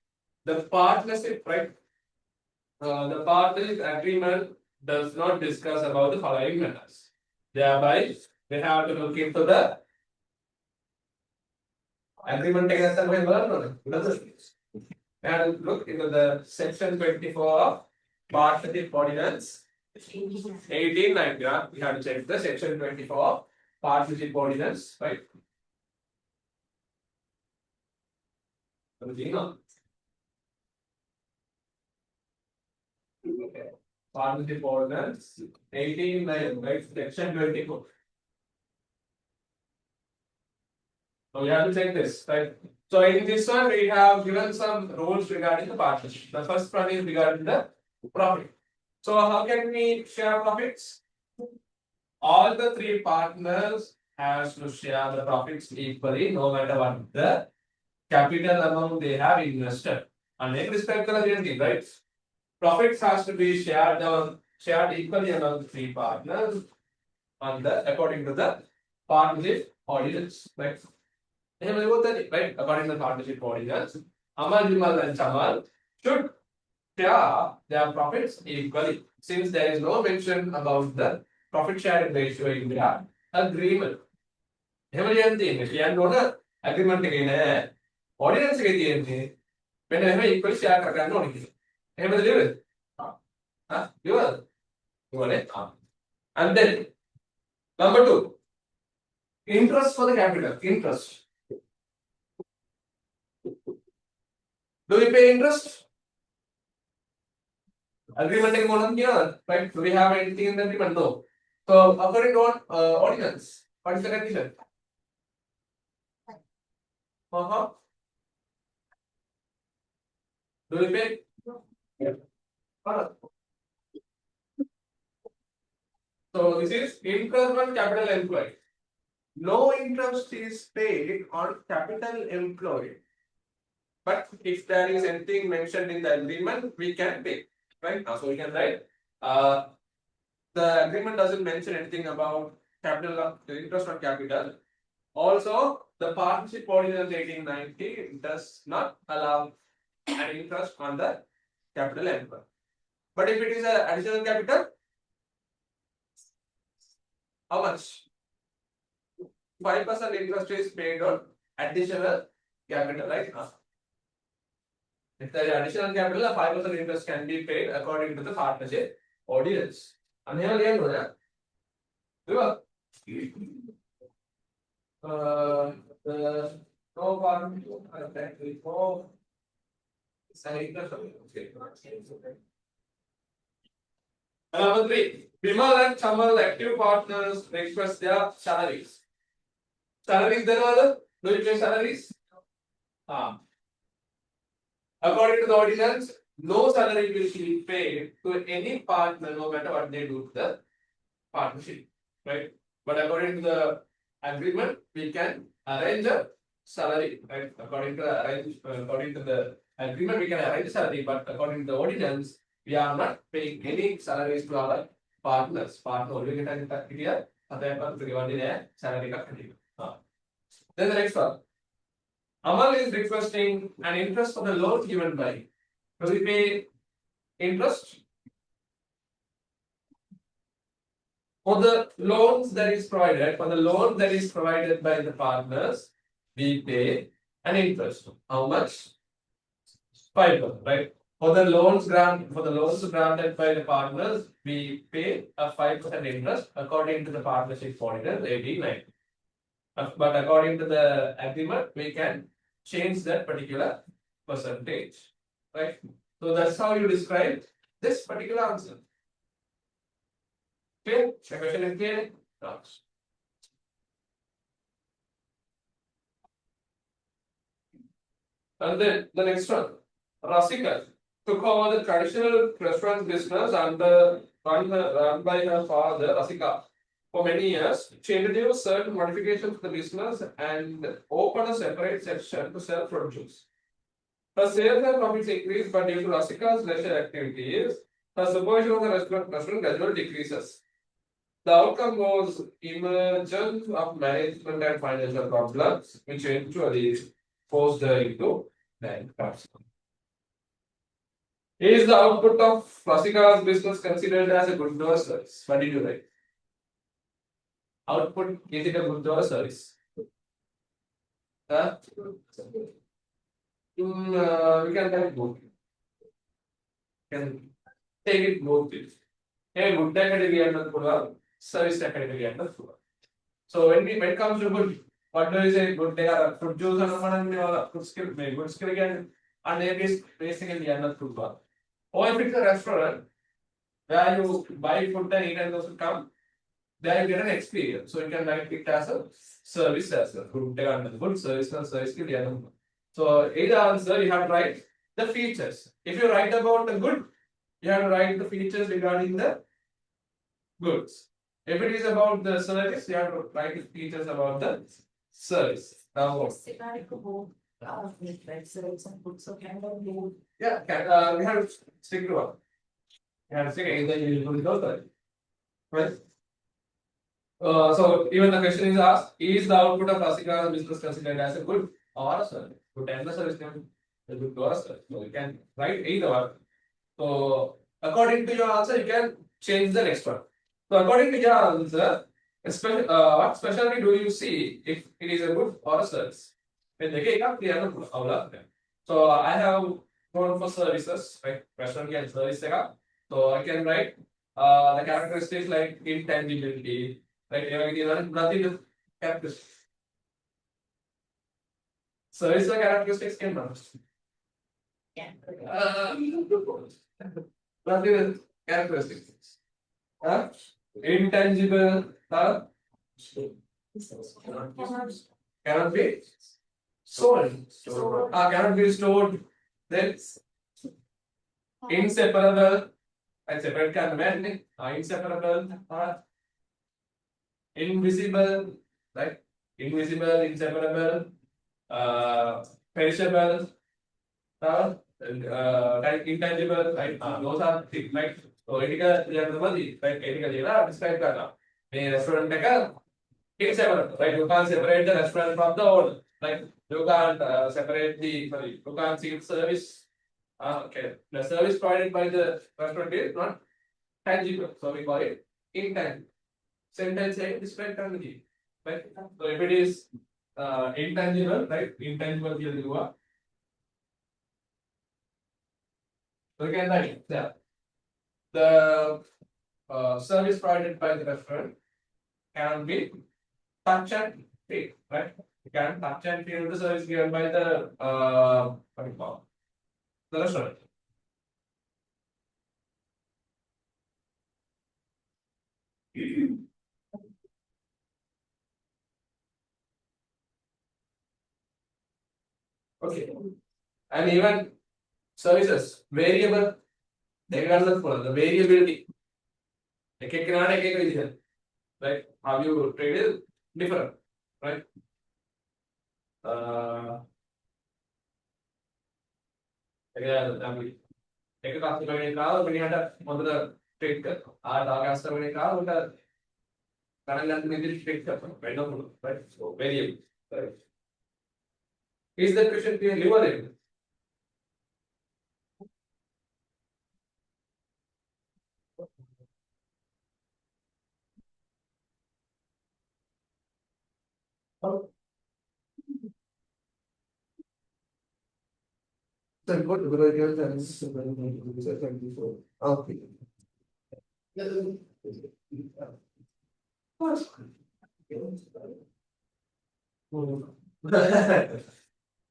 the partnership, right? The partnership agreement does not discuss about the following matters. Thereby, they have to look into the agreement and look into the section 24 of partnership ordinance 1890. We have to check the section 24 of partnership ordinance, right? Okay. Partnership ordinance 1890, right? Section 24. So we have to check this, right? So in this one, we have given some rules regarding the partnership. The first one is regarding the profit. So how can we share profits? All the three partners has to share the profits equally, no matter what the capital amount they have invested. And in respect to the right? Profits has to be shared equally among the three partners on the according to the partnership ordinance, right? Right, according to the partnership ordinance, Amal, Vimal, and Chamal should share their profits equally. Since there is no mention about the profit sharing ratio in their agreement. Agreement again, ordinance again, when I have equal share කරගන්න and then number two, interest for the capital. Interest. Do we pay interest? Agreement right? Do we have anything in the agreement? No. So according to what ordinance, what is the condition? Do we pay? Yeah. So this is interest on capital employed. No interest is paid on capital employed. But if there is anything mentioned in the agreement, we can pay. Right? So we can write. The agreement doesn't mention anything about capital, the interest on capital. Also, the partnership ordinance 1890 does not allow an interest on the capital employed. But if it is an additional capital, how much? 5% interest is paid on additional capital, right? If there is additional capital, a 5% interest can be paid according to the partnership ordinance. And here again, no partnership, number three, Vimal and Chamal active partners request their salaries. Salaries there are do you pay salaries? According to the ordinance, no salary will be paid to any partner no matter what they do to the partnership. Right? But according to the agreement, we can arrange a salary. Right? According to the agreement, we can arrange a salary, but according to the ordinance, we are not paying any salaries to our partners. Partner only get here. Then the next one. Amal is requesting an interest for the loan given by. Do we pay interest for the loans that is provided? For the loan that is provided by the partners, we pay an interest. How much? 5%, right? For the loans granted by the partners, we pay a 5% interest according to the partnership ordinance 89. But according to the agreement, we can change that particular percentage, right? So that's how you describe this particular answer. Clear? The question is clear? Yes. And then the next one, Rasika took over the traditional restaurant business and run by her father, Rasika. For many years, she introduced certain modifications to the business and opened a separate section to sell produce. Her sales and profits increased, but due to Rasika's leisure activities, her supervision of the restaurant gradually decreases. The outcome was emergence of management and financial problems, which eventually forced her into bankruptcy. Is the output of Rasika's business considered as a good or service? What did you write? Output, is it a good or service? We can take both. Can take it both ways. A good category and service category and so when it comes to good, what do you say? Good they are fruit juice and good skill, good skill again, and they is basically under food bar. Or if it's a restaurant where you buy food and eat and those come, there you get an experience. So you can write it as a service as well. Good service and service skill. So either answer you have to write the features. If you write about the good, you have to write the features regarding the goods. If it is about the service, you have to write the features about the service. Now what? Yeah, we have to stick to one. You have to stick either you will go right? So even the question is asked: is the output of Rasika's business considered as a good or a service? Good and the service can be good or a service. So you can write either one. So according to your answer, you can change the next one. So according to your answer, what specialty do you see if it is a good or a service? When the cake up, so I have gone for services, right? Restaurant and service. So I can write the characteristics like intangibility, right? Nothing is characteristics. Service characteristics can run. Nothing is characteristics. Intangible cannot be sold. Cannot be stored. Then inseparable. I separate can be inseparable. Invisible, right? Invisible, inseparable, perishable, intangible, right? Those are things, right? So ethical, right? Ethical, describe that. A restaurant inseparable, right? You can't separate the restaurant from the owner, right? You can't separate the, sorry, you can't see service. Okay, the service provided by the restaurant is not tangible, so we call it intangible. Sentence say describe tangible, right? So if it is intangible, right? Intangible here so you can write yeah. The service provided by the restaurant can be touch and feel, right? You can touch and feel the service given by the what do you call the restaurant. Okay, and even services variable. They are the variability. Right? How you trade is different, right? Again, take a classified when you had a straight cut. August मैंने कहा उनका current length में भी straight cut right now, right? So variable. Right. Is that question clear? Liver area. So what the variable is 24. Okay.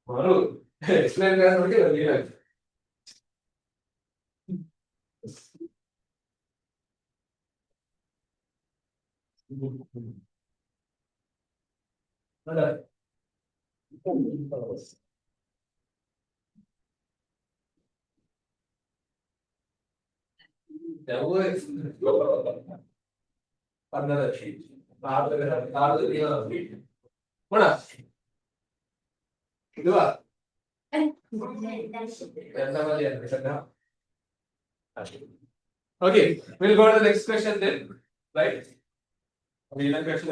Maru, explain that okay, okay. Another sheet. Mana? Dua. Okay, we'll go to the next question then. Right? Question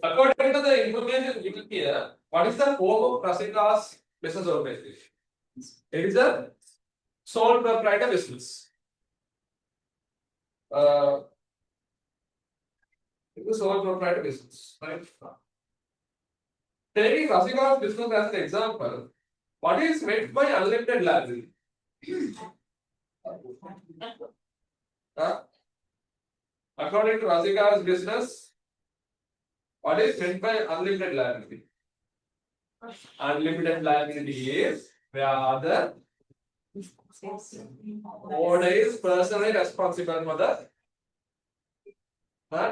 according to the information given here, what is the form of Rasika's business organization? It is a sole proprietor business. It is a sole proprietor business, right? Taking Rasika's business as an example, what is meant by unlimited liability? According to Rasika's business, what is meant by unlimited liability? Unlimited liability is where the owner is personally responsible for the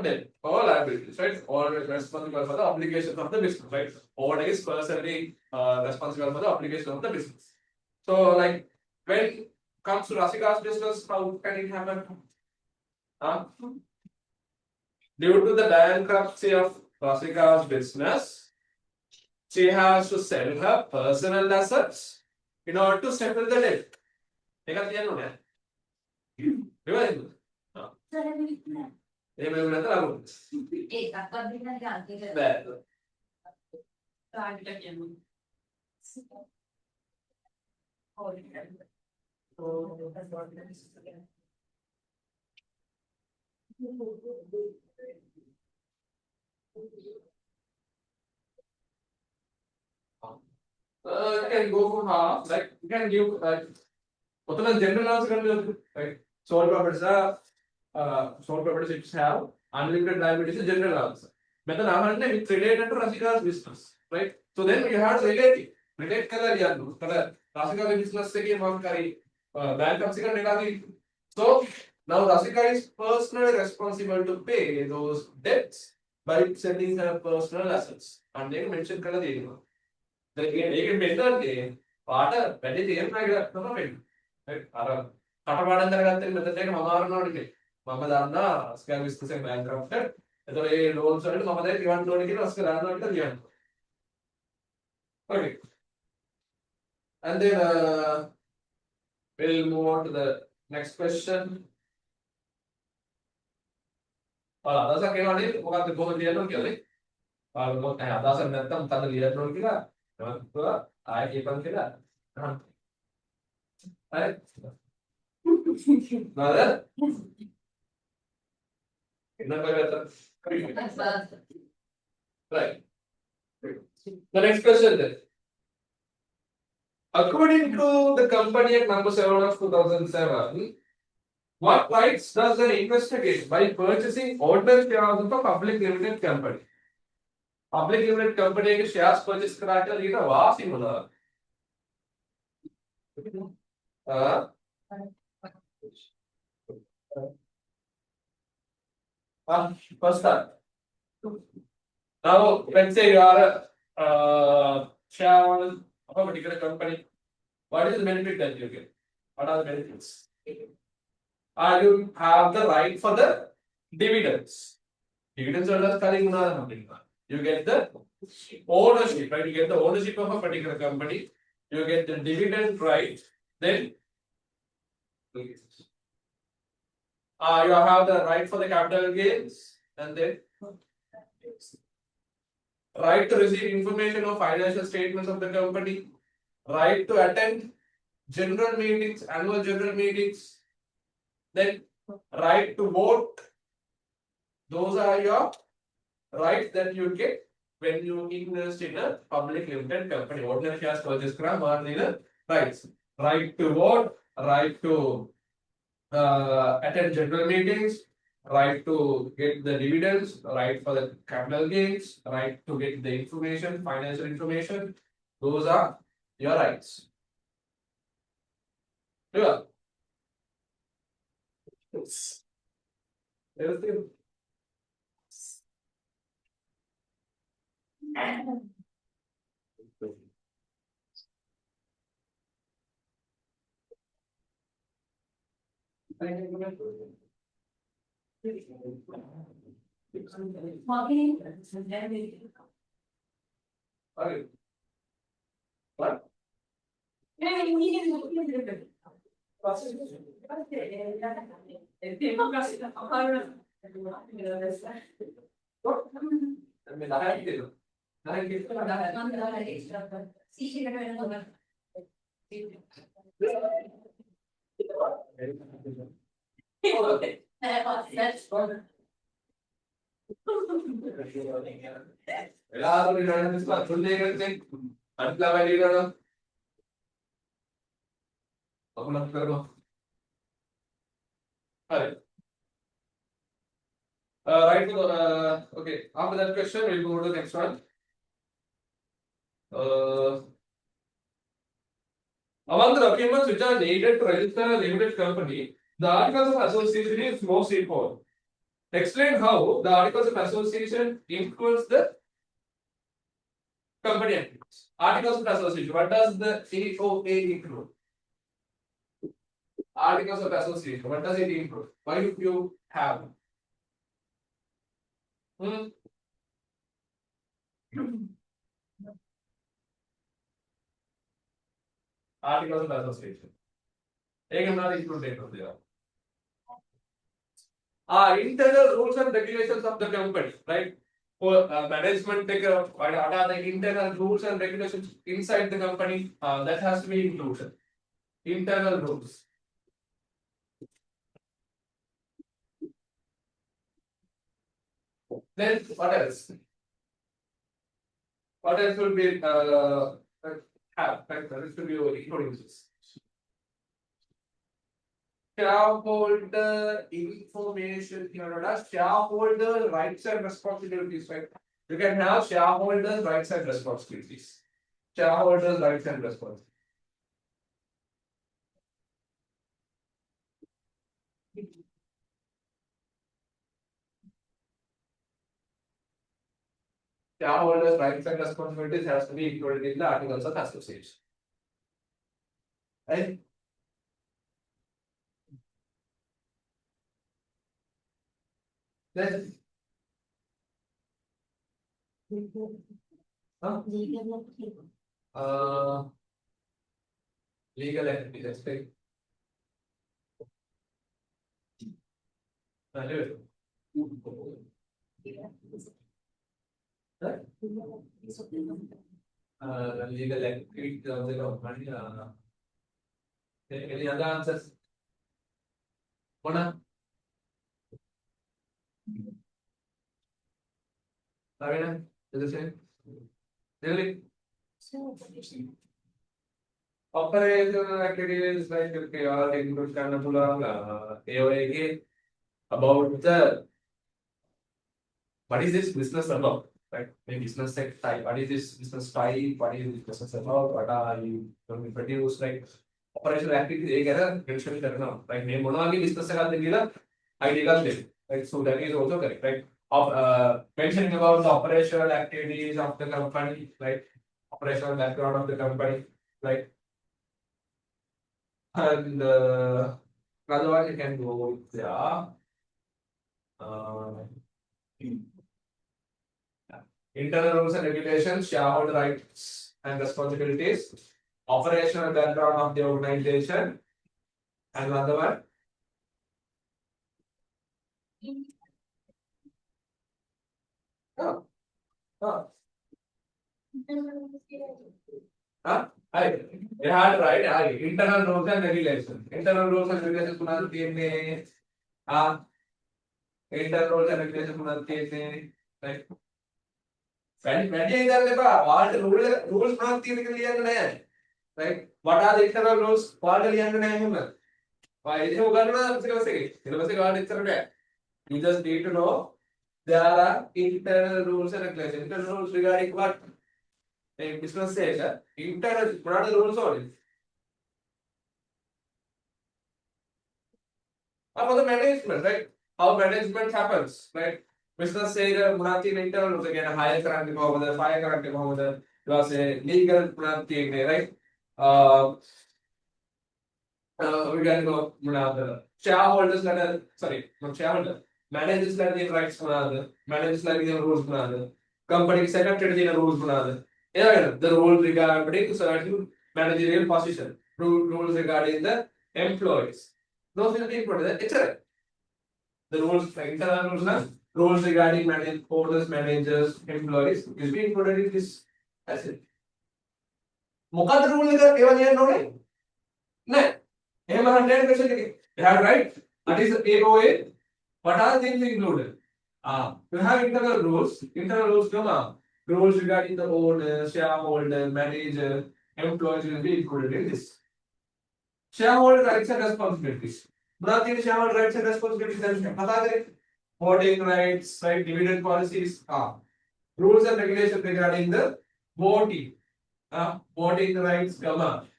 debt or liabilities, right? Or responsible for the obligations of the business, right? Owner is personally responsible for the obligation of the business. So, like when comes to Rasika's business, how can it happen? Due to the bankruptcy of Rasika's business, she has to sell her personal assets in order to settle the debt. ඒක තියන්න ඕනේ. ඉවරද? එහෙම වෙන්නේ නැත්නම් අරුත්. ඒකක්වත් දෙන්න ගාන්තික. බෑ. කාඩට කියමු. You can go for half, like you can give like general answer right? Sole proprietorships have unlimited liabilities is general answer. Method it's related to Rasika's business, right? So then you have to relate color yandu. Color Rasika's business se man kari bankruptcy ka negati. So now Rasika is personally responsible to pay those debts by selling her personal assets. And they mention color the ඒක මෙතනදී පාට වැඩි තේරුම් ගන්න තමයි වෙන්නේ. අර කටපාඩම් කරගත්තේ මෙතනට එක මම ආරනවට නේ. මම දන්නා ස්කෑම් බිස්නස් එක බෑන්ක්‍රප්ටඩ්. එතකොට ඒ ලෝන්ස් වලට මම දැන් ගෙවන්න ඕනේ කියලා අස්ක දානවා කියලා කියනවා. Okay. And then we'll move on to the next question. අදසක් එනවනේ මොකද්ද කොහොමද ලියන්නේ කියලා. මොකක්ද අදසක් නැත්තම් මොකද්ද ලියන්න ඕනේ කියලා. I keep on killer. Right? Mother? Right. The next question then. According to the Company Act number 7 of 2007, what rights does an investor get by purchasing ordinary shares of a public limited company? Public limited company के shares purchase करा कर ये ना वास ही होना first time. Now let's say you are a shareholder of a particular company. What is the benefit that you get? What are the benefits? You have the right for the dividends. Dividends are just calling you get the ownership, right? You get the ownership of a particular company. you get the dividend right, then you have the right for the capital gains, and then right to receive information of financial statements of the company, right to attend general meetings, annual general meetings, then right to vote. Those are your rights that you get when you invest in a public limited company. Ordinary shares purchase are the rights. Right to vote, right to attend general meetings, right to get the dividends, right for the capital gains, right to get the information, financial information. Those are your rights. Yeah. Everything. Okay. What? I mean, I have to. I have to. എല്ലാവരും മനസ്സിലാവാൻ Alright. Right. Okay. After that question, we'll go to the next one. Among the documents which are needed to register a limited company, the articles of association is most important. Explain how the articles of association influence the company activities. Articles of association. What does the AOA include? Articles of association. What does it include? Why do you have? Articles of association. Included there. Internal rules and regulations of the company, right? For management, what are the internal rules and regulations inside the company? That has to be included. Internal rules. Then what else? What else will be have? That should be including this. Shareholder information, shareholder rights and responsibilities, right? You can have shareholders' rights and responsibilities. Shareholders' rights and responsibilities. Shareholders' rights and responsibilities has to be included in the articles of association. Right? Then legal entity, let's say. Legal entity of the company. Any other answers? Mona? Ravina, is the same? Really? Operational activities like okay, all include kind of AOA about the what is this business about? Right? A business type. What is this business type? What is this business about? What are you going to produce? Like operational activities, mention right? Name one business idea. Right? So that is also correct, right? Of mentioning about the operational activities of the company, right? Operational background of the company, right? And otherwise you can go with the internal rules and regulations, shareholder rights and responsibilities, operational background of the organization, and another one. Oh, oh. Huh? Hi. Yeah, right. Hi. Internal rules and regulations. Internal rules and regulations कुणाला තියෙන්නේ? internal rules and regulations कुणाला තියෙන්නේ? Right. වැඩි ඉඳන් එපා. වාල්ට rules මොනවද තියෙන්නේ කියලා ලියන්න නැහැ. Right. What are the internal rules? වාල්ට ලියන්න නැහැ එහෙම. ඔය ඒක උගන්වනවා syllabus එකේ. syllabus එක වාල්ට ඉස්සර බෑ. You just need to know there are internal rules and regulations. Internal rules regarding what? A business says internal what are the rules on it? For the management, right? How management happens, right? Business say මොනවද තියෙන internal rules again hire කරන්නේ කොහොමද, fire කරන්නේ කොහොමද, ඊට පස්සේ legal මොනවද තියෙන්නේ, right? We can go මොනවද shareholders ලාට sorry not shareholder managers ලාට තියෙන rights මොනවද, managers ලාට තියෙන rules මොනවද, company secretary තියෙන rules මොනවද, the rules regarding certain managerial position, rules regarding the employees, those will be included. It's right. The rules, internal rules, rules regarding owners, managers, employees will be included in this. That's it. මොකද්ද rule එක ඒවා ලියන්න ඕනේ? නෑ. එහෙම අහන්න යන question එකේ. You have right. What is the AOA? What are things included? You have internal rules. Internal rules come up. Rules regarding the owner, shareholder, manager, employees will be included in this. Shareholder rights and responsibilities. Nothing shareholder rights and responsibilities. पता करें. Voting rights, right? Dividend policies. Rules and regulations regarding the voting. Voting rights,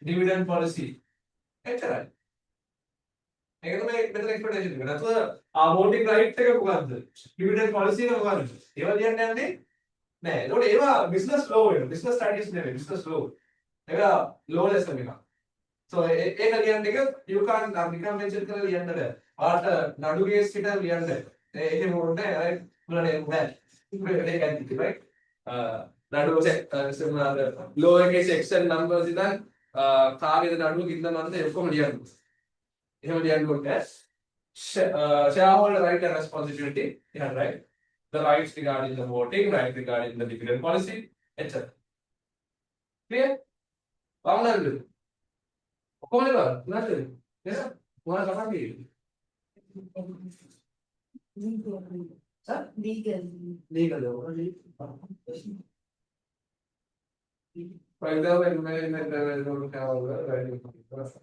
dividend policy. එච්චරයි. ඒක තමයි මෙතන explanation එක. නැත්නම් voting right එක මොකද්ද? dividend policy එක මොකද්ද? ඒවා ලියන්න යන්නේ නෑ. ඒකට ඒවා business law වෙනවා. business studies නෙවෙයි business law. ඒවා law lesson එකක්. So ඒක ලියන්න එක you can නිකන් mention කරලා ලියන්න බෑ. ආට නඩු case පිට ලියන්න. ඒකේ මොකද right? මොනවද බෑ. ඒක ඇත්ත right? නඩුව law එකේ section numbers ඉඳන් කාගේද නඩුව කින්දමන්ද ඔක්කොම ලියන්න. එහෙම ලියන්න ඕනේ. Shareholder right and responsibility. Yeah, right. The rights regarding the voting, right regarding the dividend policy, etc. Clear? Pamanadu. Come on, Nadu. Yes, what are you? Legal. Legal. For example,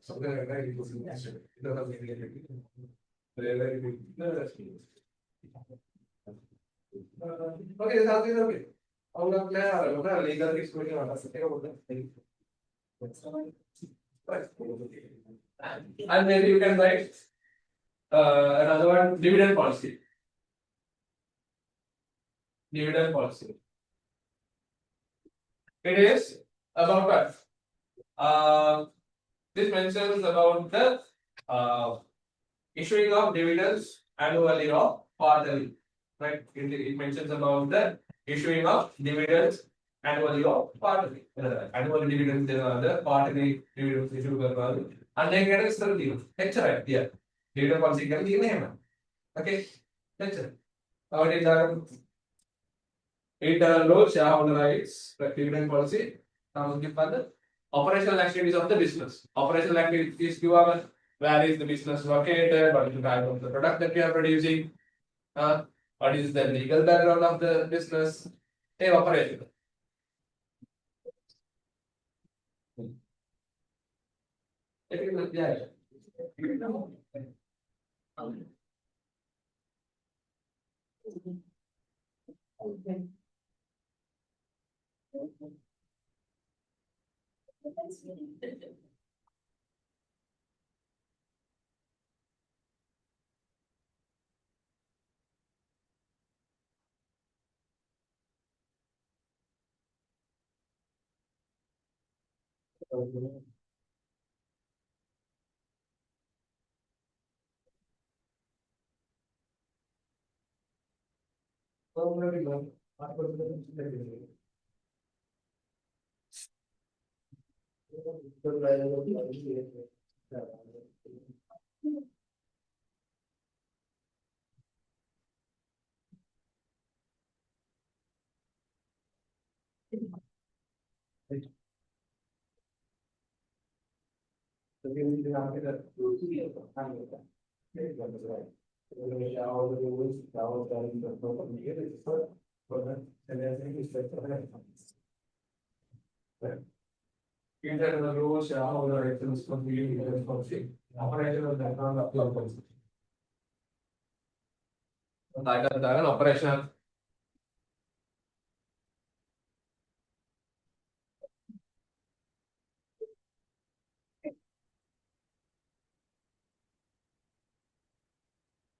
something like that, it was okay, that's okay. Legal and then you can write another one, dividend policy. Dividend policy. It is about what? This mentions about the issuing of dividends annually or quarterly. Right? It mentions about the issuing of dividends annually or quarterly. Annual dividends the quarterly dividends issue करवाते. And then get a study deal. Lecture right here. Dividend policy can be name. Okay. Lecture. How it is internal rules, shareholder rights, dividend policy. Now we give the operational activities of the business. Operational activities give our where is the business located, what is the type of the product that we are producing, what is the legal background of the business, operation. Yeah. Okay. Inside the rules, how the items completely operation of the background of the policy. That operation.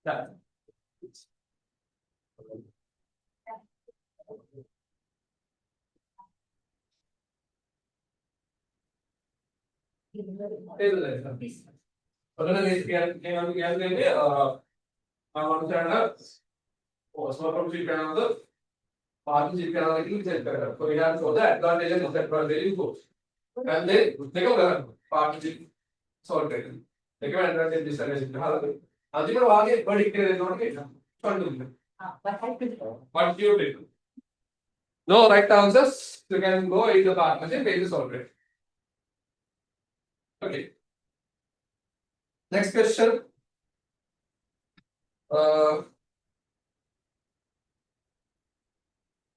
Yeah. So we have so the advantage and disadvantage both. And then take a partnership solve it. Take advantage disadvantage. Ultimately, what predicted is not it. What you did. No right answers. You can go into partnership and solve it. Okay. Next question.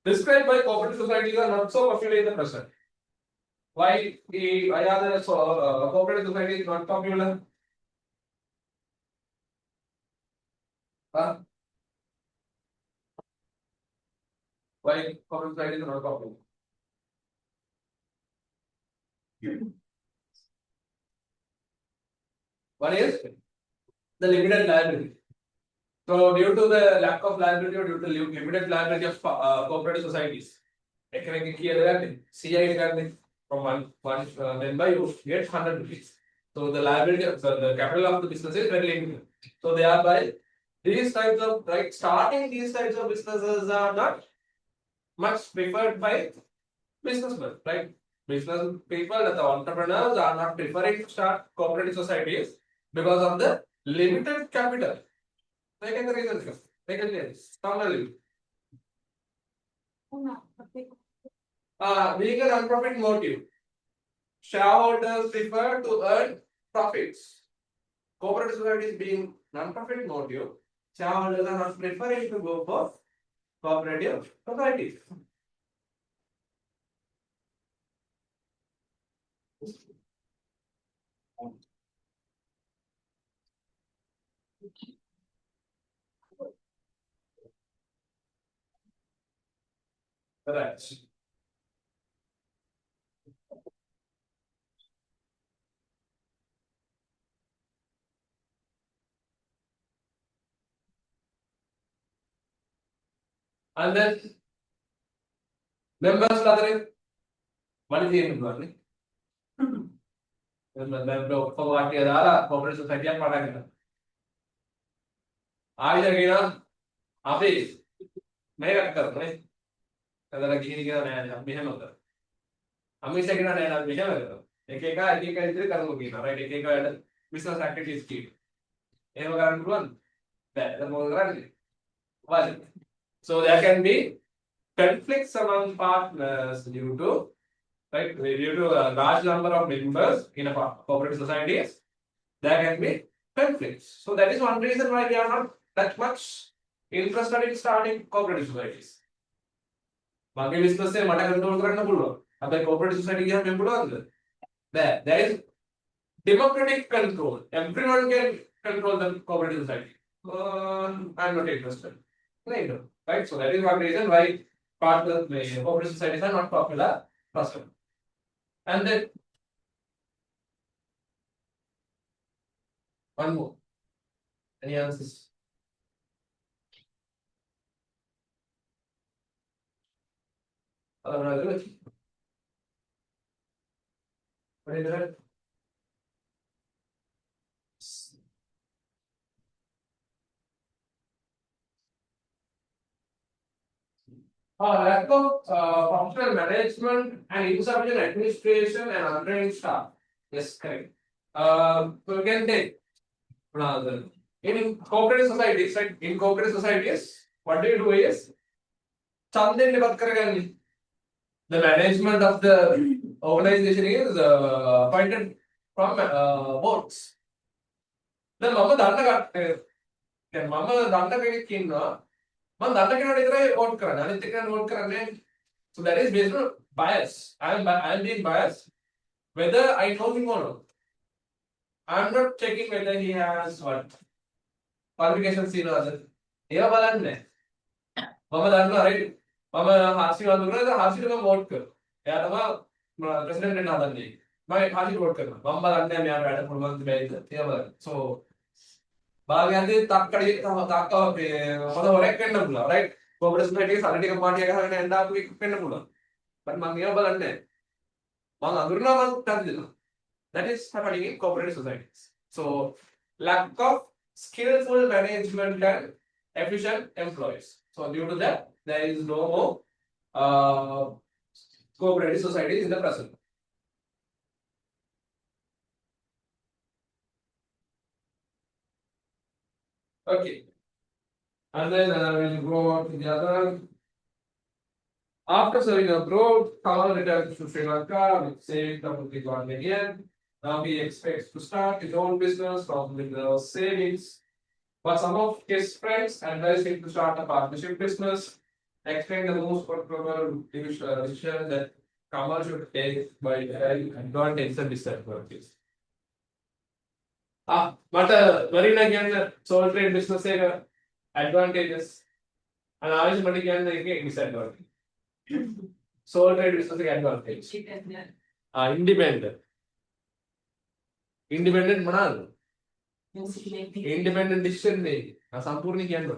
Described by cooperative societies are not so popular in the present. Why are the cooperative societies not popular? Huh? Why cooperative societies are not popular? One is the limited liability. So due to the lack of liability or due to the limited liability of cooperative societies, economic year CI from one member you get 100 rupees. So the liability of the capital of the business is very limited. So thereby these types of starting these types of businesses are not much preferred by businessmen, right? Business people, the entrepreneurs are not preferring to start cooperative societies because of the limited capital. Second reason, second is finally, being a non-profit motive, shareholders prefer to earn profits. Cooperative societies being non-profit motive, shareholders are not preferring to go for cooperative societies. Correct. And then members other money in cooperative society and Padagana. I again, Abis, Mayaka, Kada Giga and Mihamaka. Amisaka and Mihamaka. Ekeka, I think I did Karamukina, right? Ekeka business activities key. Evagan one, that the more running. Well, so there can be conflicts among partners due to due to a large number of members in a cooperative societies, there can be conflicts. So that is one reason why we are not that much interested in starting cooperative societies. बाकी business से मटा control करना बोलो. अब एक cooperative society क्या मैं बोला अंदर. There is democratic control. Everyone can control the cooperative society. I'm not interested. Right? So that is one reason why cooperative societies are not popular. First one. And then one more. Any answers? What is that? Lack of functional management and insufficient administration and untrained staff. Yes, correct. So we can take another. In cooperative societies, right? In cooperative societies, what do you do is Chandin the management of the organization is appointed from boards. Then Mama Danda then Mama Danda king Man Danda cannot either vote and can vote. So that is based on bias. I am being biased. Whether I know him or not. I am not checking whether he has what qualifications in other. Yeah, Balan. Mama Danda, right? Mama Hasi Madura, Hasi to vote. Yeah, president and other day. My Hasi vote. Mama Danda, I am at a month. So, Bagandi Takadi Taka, Mother, right? Congress society of party and end up with Penapula. But Mangya Balande. That is happening in cooperative societies. So, lack of skillful management and efficient employees. So, due to that, there is no more cooperative societies in the present. Okay. And then we'll go on to the other. After serving abroad, Kamal returned to Sri Lanka with savings of ₹1 million. Now he expects to start his own business from the savings. But some of his friends advised him to start a partnership business. Explain the most controversial decision that Kamal should take by advantage and disadvantages. But very again, sole trade business advantages. And always again disadvantage. Sole trade business advantage. Independent. Independent manal. Independent decision making. Sampurni can do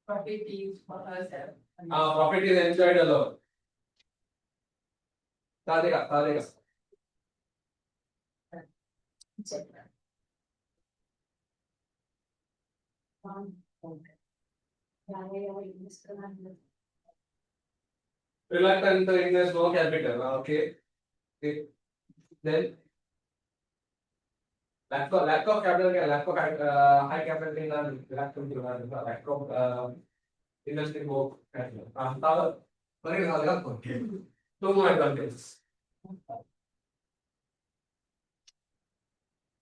profit is enjoyed alone. Tadega. Reluctant to invest more capital. Okay. Then lack of capital, lack of high capital gain, lack of investing more capital. Two more advantages.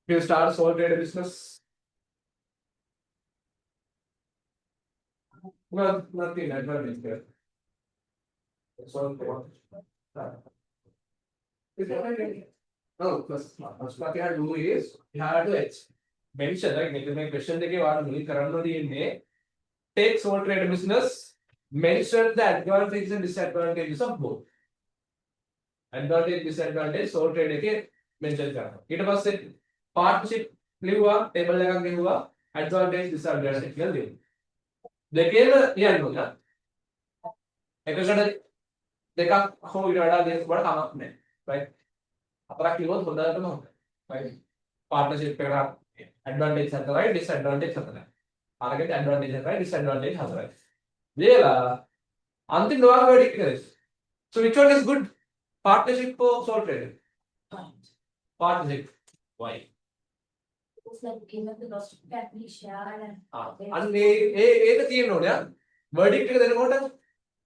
If you start a sole trader business, well, nothing advantage there. No, plus what you have to do is you have to mention like my question take sole trader business, mention the advantages and disadvantages of both. Advantage, disadvantage, sole trader mention करना. It बस से partnership लिहुआ table लगा के हुआ advantage disadvantage क्या लिहु. देखिए ना ये आने वाला. एक कशा देखा हो इरादा देश बड़ा काम अपने, right? अपना क्लियर होता है तो ना, right? Partnership पे अगर advantage है तो right, disadvantage है तो ना. आगे के advantage है right, disadvantage है तो right. ये ला अंतिम दोबारा वर्डिक्ट करें. So which one is good? Partnership for sole trader. Partnership. Why? It's like given the cost of capital share and And the theme no yeah. Verdict then what?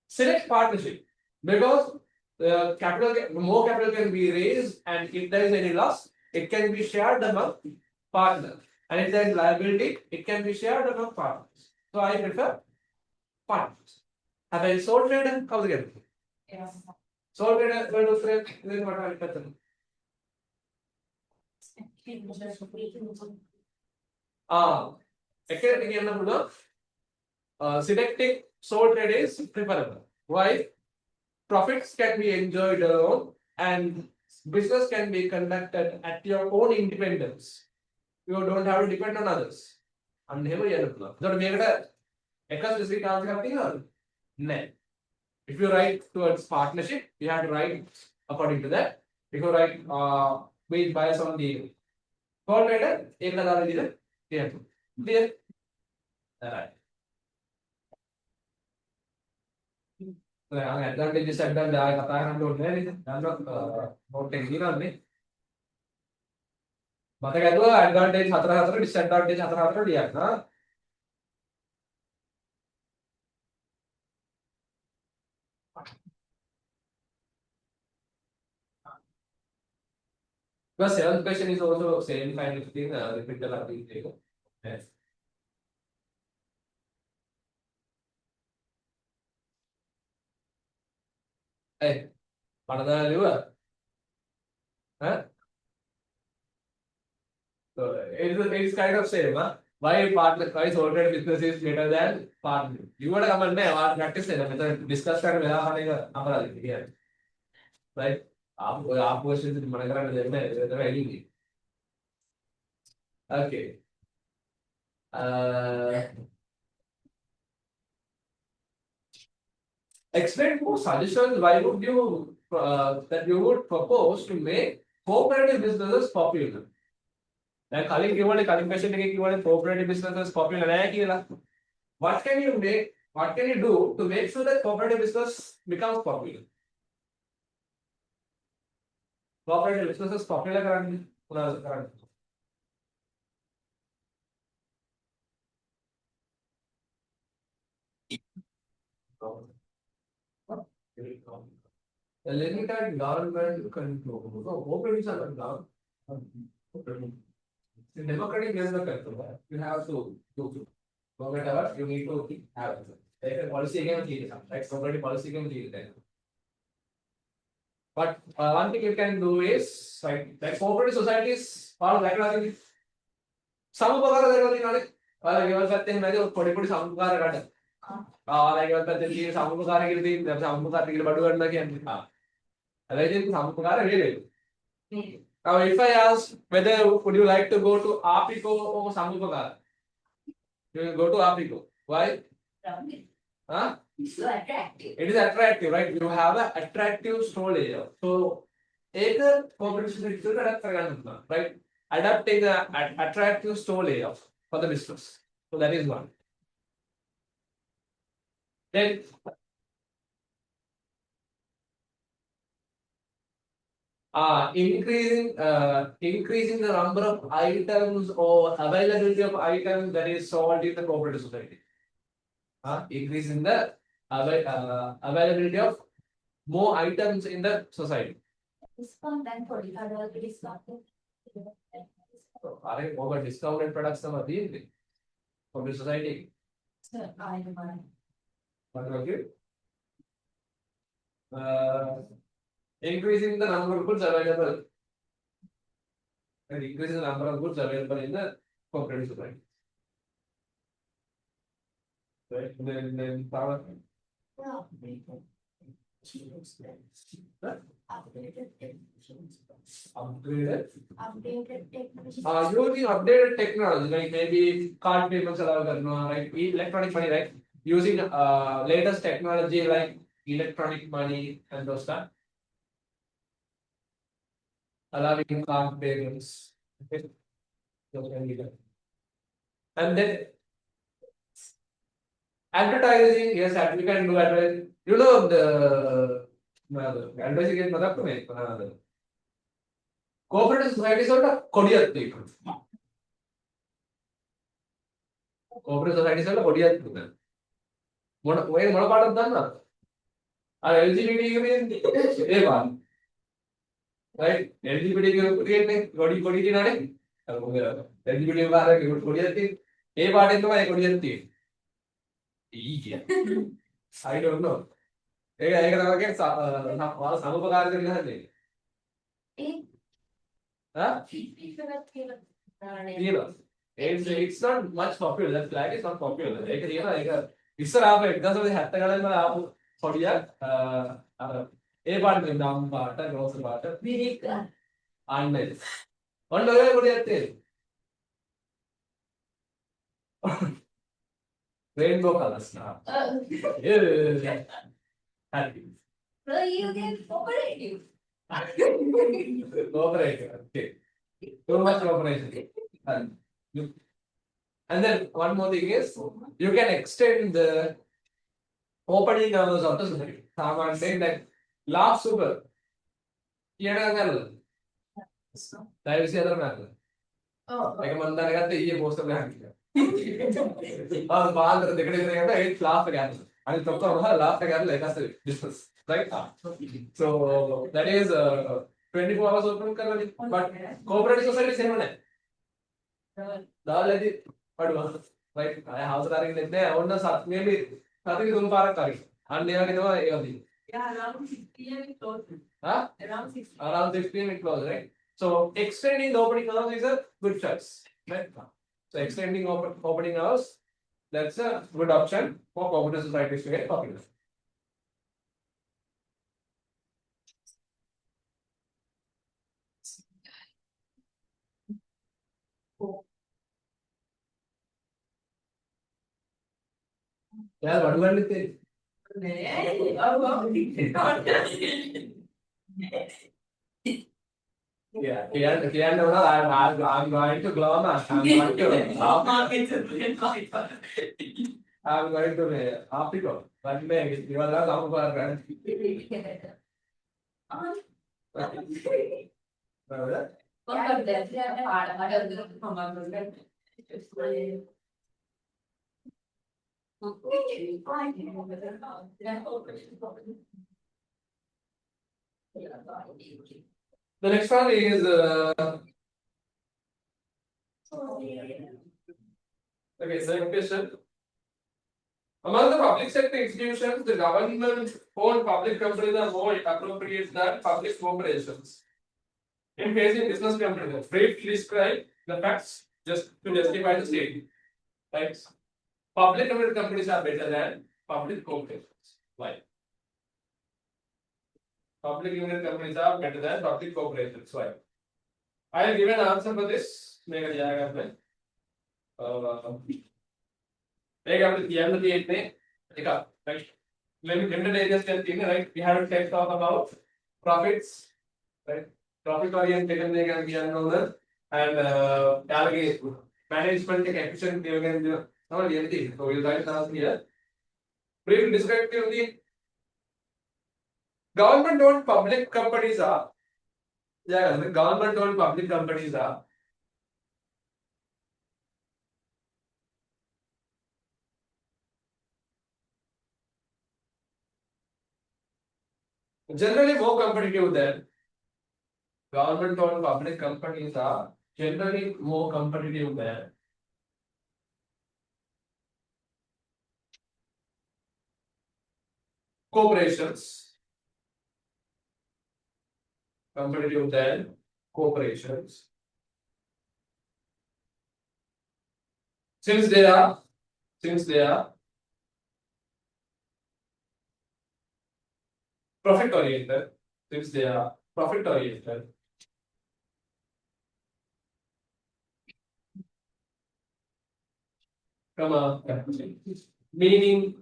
Select partnership because more capital can be raised and if there is any loss, it can be shared among partners. And if there is liability, it can be shared among partners. So I prefer partners. Have I sole trader? Come again. Sole trader, then what I prefer. Selecting sole trade is preferable. Why? Profits can be enjoyed alone and business can be conducted at your own independence. You don't have to depend on others. And never yet. So make it a specific answer. No. If you write towards partnership, you have to write according to that. If you write with bias on the sole trader, clear. Clear? Alright. advantage disadvantage ආය කතා කරන්න ඕනේ නේද? Note එක දිනන්නේ. මතක ඇදුවා advantage 4 disadvantage 4 ලියන්න. The seventh question is also same kind of thing, repeat the last thing. Yes. Hey, Panada Liver. Huh? So it's kind of same, huh? Why partner why sorted business is better than partner? You want to come and practice it, discuss that here. Right? आप questions मन करा Okay. Explain more suggestions. Why would you that you would propose to make cooperative businesses popular? දැන් කලින් කිව්වනේ කලින් question එකේ කිව්වනේ cooperative businesses popular නැහැ කියලා. What can you make? What can you do to make sure that cooperative business becomes popular? Cooperative businesses popular කරන්නේ මොනවද කරන්නේ? The limited government control. So cooperatives are government. In democratic ways of control, you have to do whatever you need to have. Like a policy again, right? Cooperative policy again. But one thing you can do is like cooperative societies are like nothing. Some of the Now, if I ask whether would you like to go to Apico or Samupakara, you will go to Apico. Why? Huh? It's so attractive. It is attractive, right? You have an attractive store layer. So, either competition right? Adapting the attractive store layer for the business. So that is one. Then increasing the number of items or availability of items that is sold in the cooperative society. Increasing the availability of more items in the society. Discount and $45 discount. So, over discounted products are available for the society. So, I don't know. What about you? Increasing the number of goods available and increasing the number of goods available in the cooperative society. Right? Then power. Updated Upgraded. technology. Using updated technology, like maybe card payments like electronic money, right? Using latest technology like electronic money and those stuff. Allowing card payments. Okay. Those can be done. And then advertising, yes, we can do advertising. You know the advertising is not cooperative society sort of Kodia. Cooperative society sort of Kodia. What part of that? LGBT one. Right? LGBT LGBT A part in the I don't know. It's not much popular. That flag is not popular. It's a because of the Hatta A part in down part, also part. And this. One day, rainbow colors now. Yeah. Happy. So you get cooperative. Cooperative. Okay. Too much cooperation. And then one more thing is you can extend the opening hours of the society. Someone saying that last super. That is the other matter. Like a man that the year post of land. Father, the great laugh again. And it's laugh again like us business. Right? So that is 24 hours open. But cooperative society is same. Right? I house running there. I own the maybe nothing is unparakari. And they are in a Yeah, around 6 p.m. it closed. Huh? Around 6 p.m. Around 6 p.m. it closes, right? So extending the opening hours is a good choice. Right? So extending opening hours, that's a good option for cooperative societies to get popular. Yeah, what do you think? Yeah, Kian, no, I'm going to Gloma. I'm going to Africa. But maybe you are not out for The next one is okay, second question. Among the public sector institutions, the government-owned public companies are more appropriate than public corporations. In facing business companies, briefly describe the facts just to justify the statement. Right? Public limited companies are better than public corporations. Why? Public limited companies are better than public corporations. Why? I will give an answer for this. Make a diagram. Right? Limited areas can right? We have to talk about profits, right? Profit oriented can be unknown and management efficient can anything. So we'll write down here. Brief describe the government owned public companies are government owned public companies are generally more competitive than government owned public companies are generally more competitive than corporations. Competitive than corporations. Since they are profit oriented, since they are profit oriented, comma, meaning,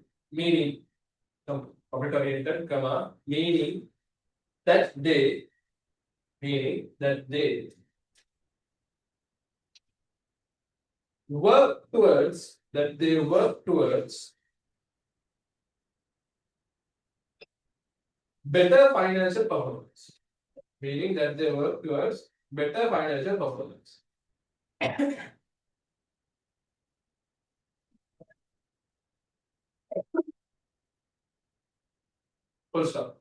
profit oriented, comma, meaning that they work towards better financial performance. Meaning that they work towards better financial performance. Full stop.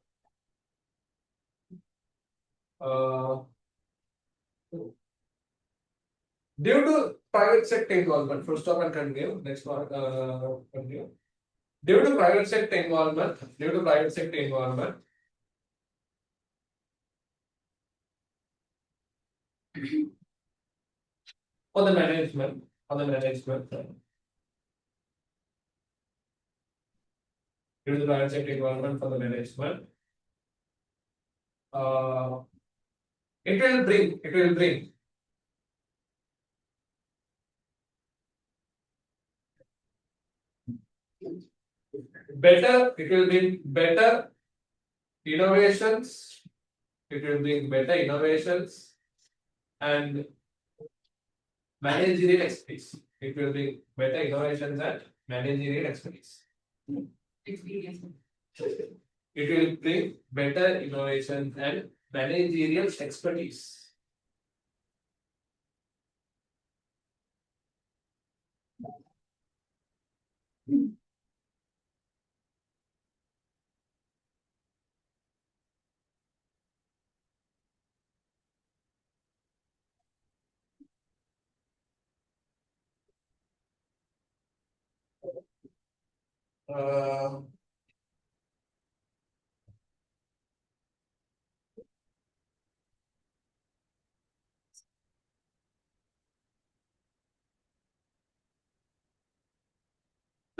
Due to private sector involvement, full stop and continue. Next one, continue. Due to private sector involvement, for the management, due to private sector involvement for the management, it will bring better, it will bring better innovations, and managerial expertise. It will bring better innovations and managerial expertise. It will bring better innovation and managerial expertise. Uh,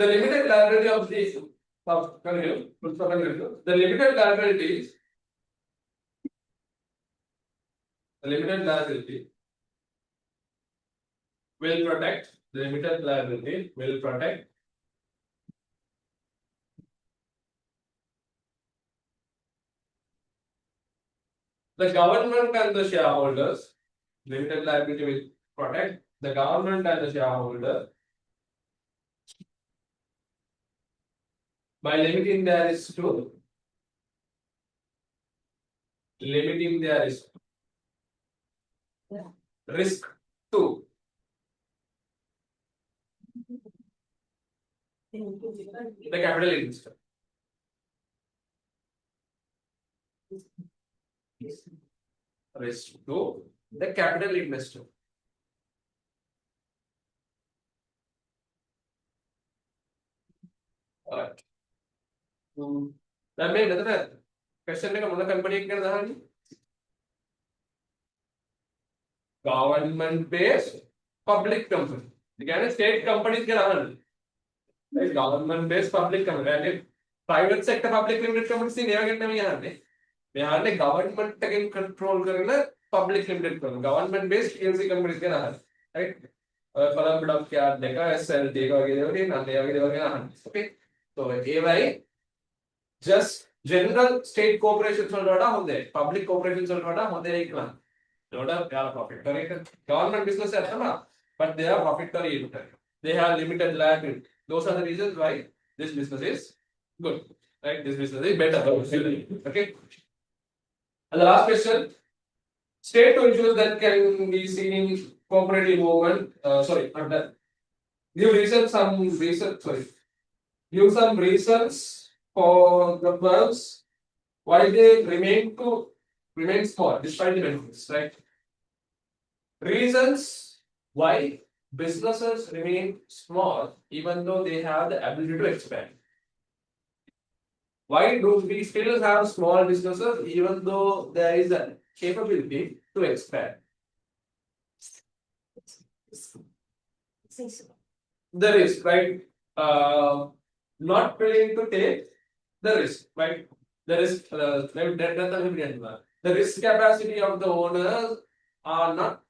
the limited liability of the limited liabilities, the limited liability will protect the limited liability will protect the government and the shareholders. Limited liability will protect the government and the shareholder by limiting their risk to limiting their risk to the capital investor. Risk to the capital investor. Alright. That means that question එක මොන company එකකට දාන්නේ? Government based public company. ඒ කියන්නේ state companies කියලා අහන්නේ. ඒ government based public company. يعني private sector public limited companies ඉන්නේ ඒවා ගැන නෙමෙයි අහන්නේ. මේ අහන්නේ government එකෙන් control කරන public limited company. Government based PLC companies ගැන අහන්නේ. Right? Colombo Dockyard එක SLT එක වගේ දේවල් තියෙනවා. අන්න ඒ වගේ දේවල් ගැන අහන්නේ. Okay? So ඒවයි just general state corporations වලට වඩා හොඳයි. Public corporations වලට වඩා හොඳයි කියලා. They are profit oriented. Government business as well, but they are profit oriented. They have limited liability. Those are the reasons why this business is good. Right? This business is better. Okay. And the last question: state to issues that can be seen in cooperative movement. Sorry, not that. Give some reasons. Sorry. Give some reasons for the firms why they remain small despite the benefits, right? Reasons why businesses remain small even though they have the ability to expand. Why do we still have small businesses even though there is a capability to expand? The risk, right? Not willing to take the risk, right? The risk, the risk capacity of the owners are not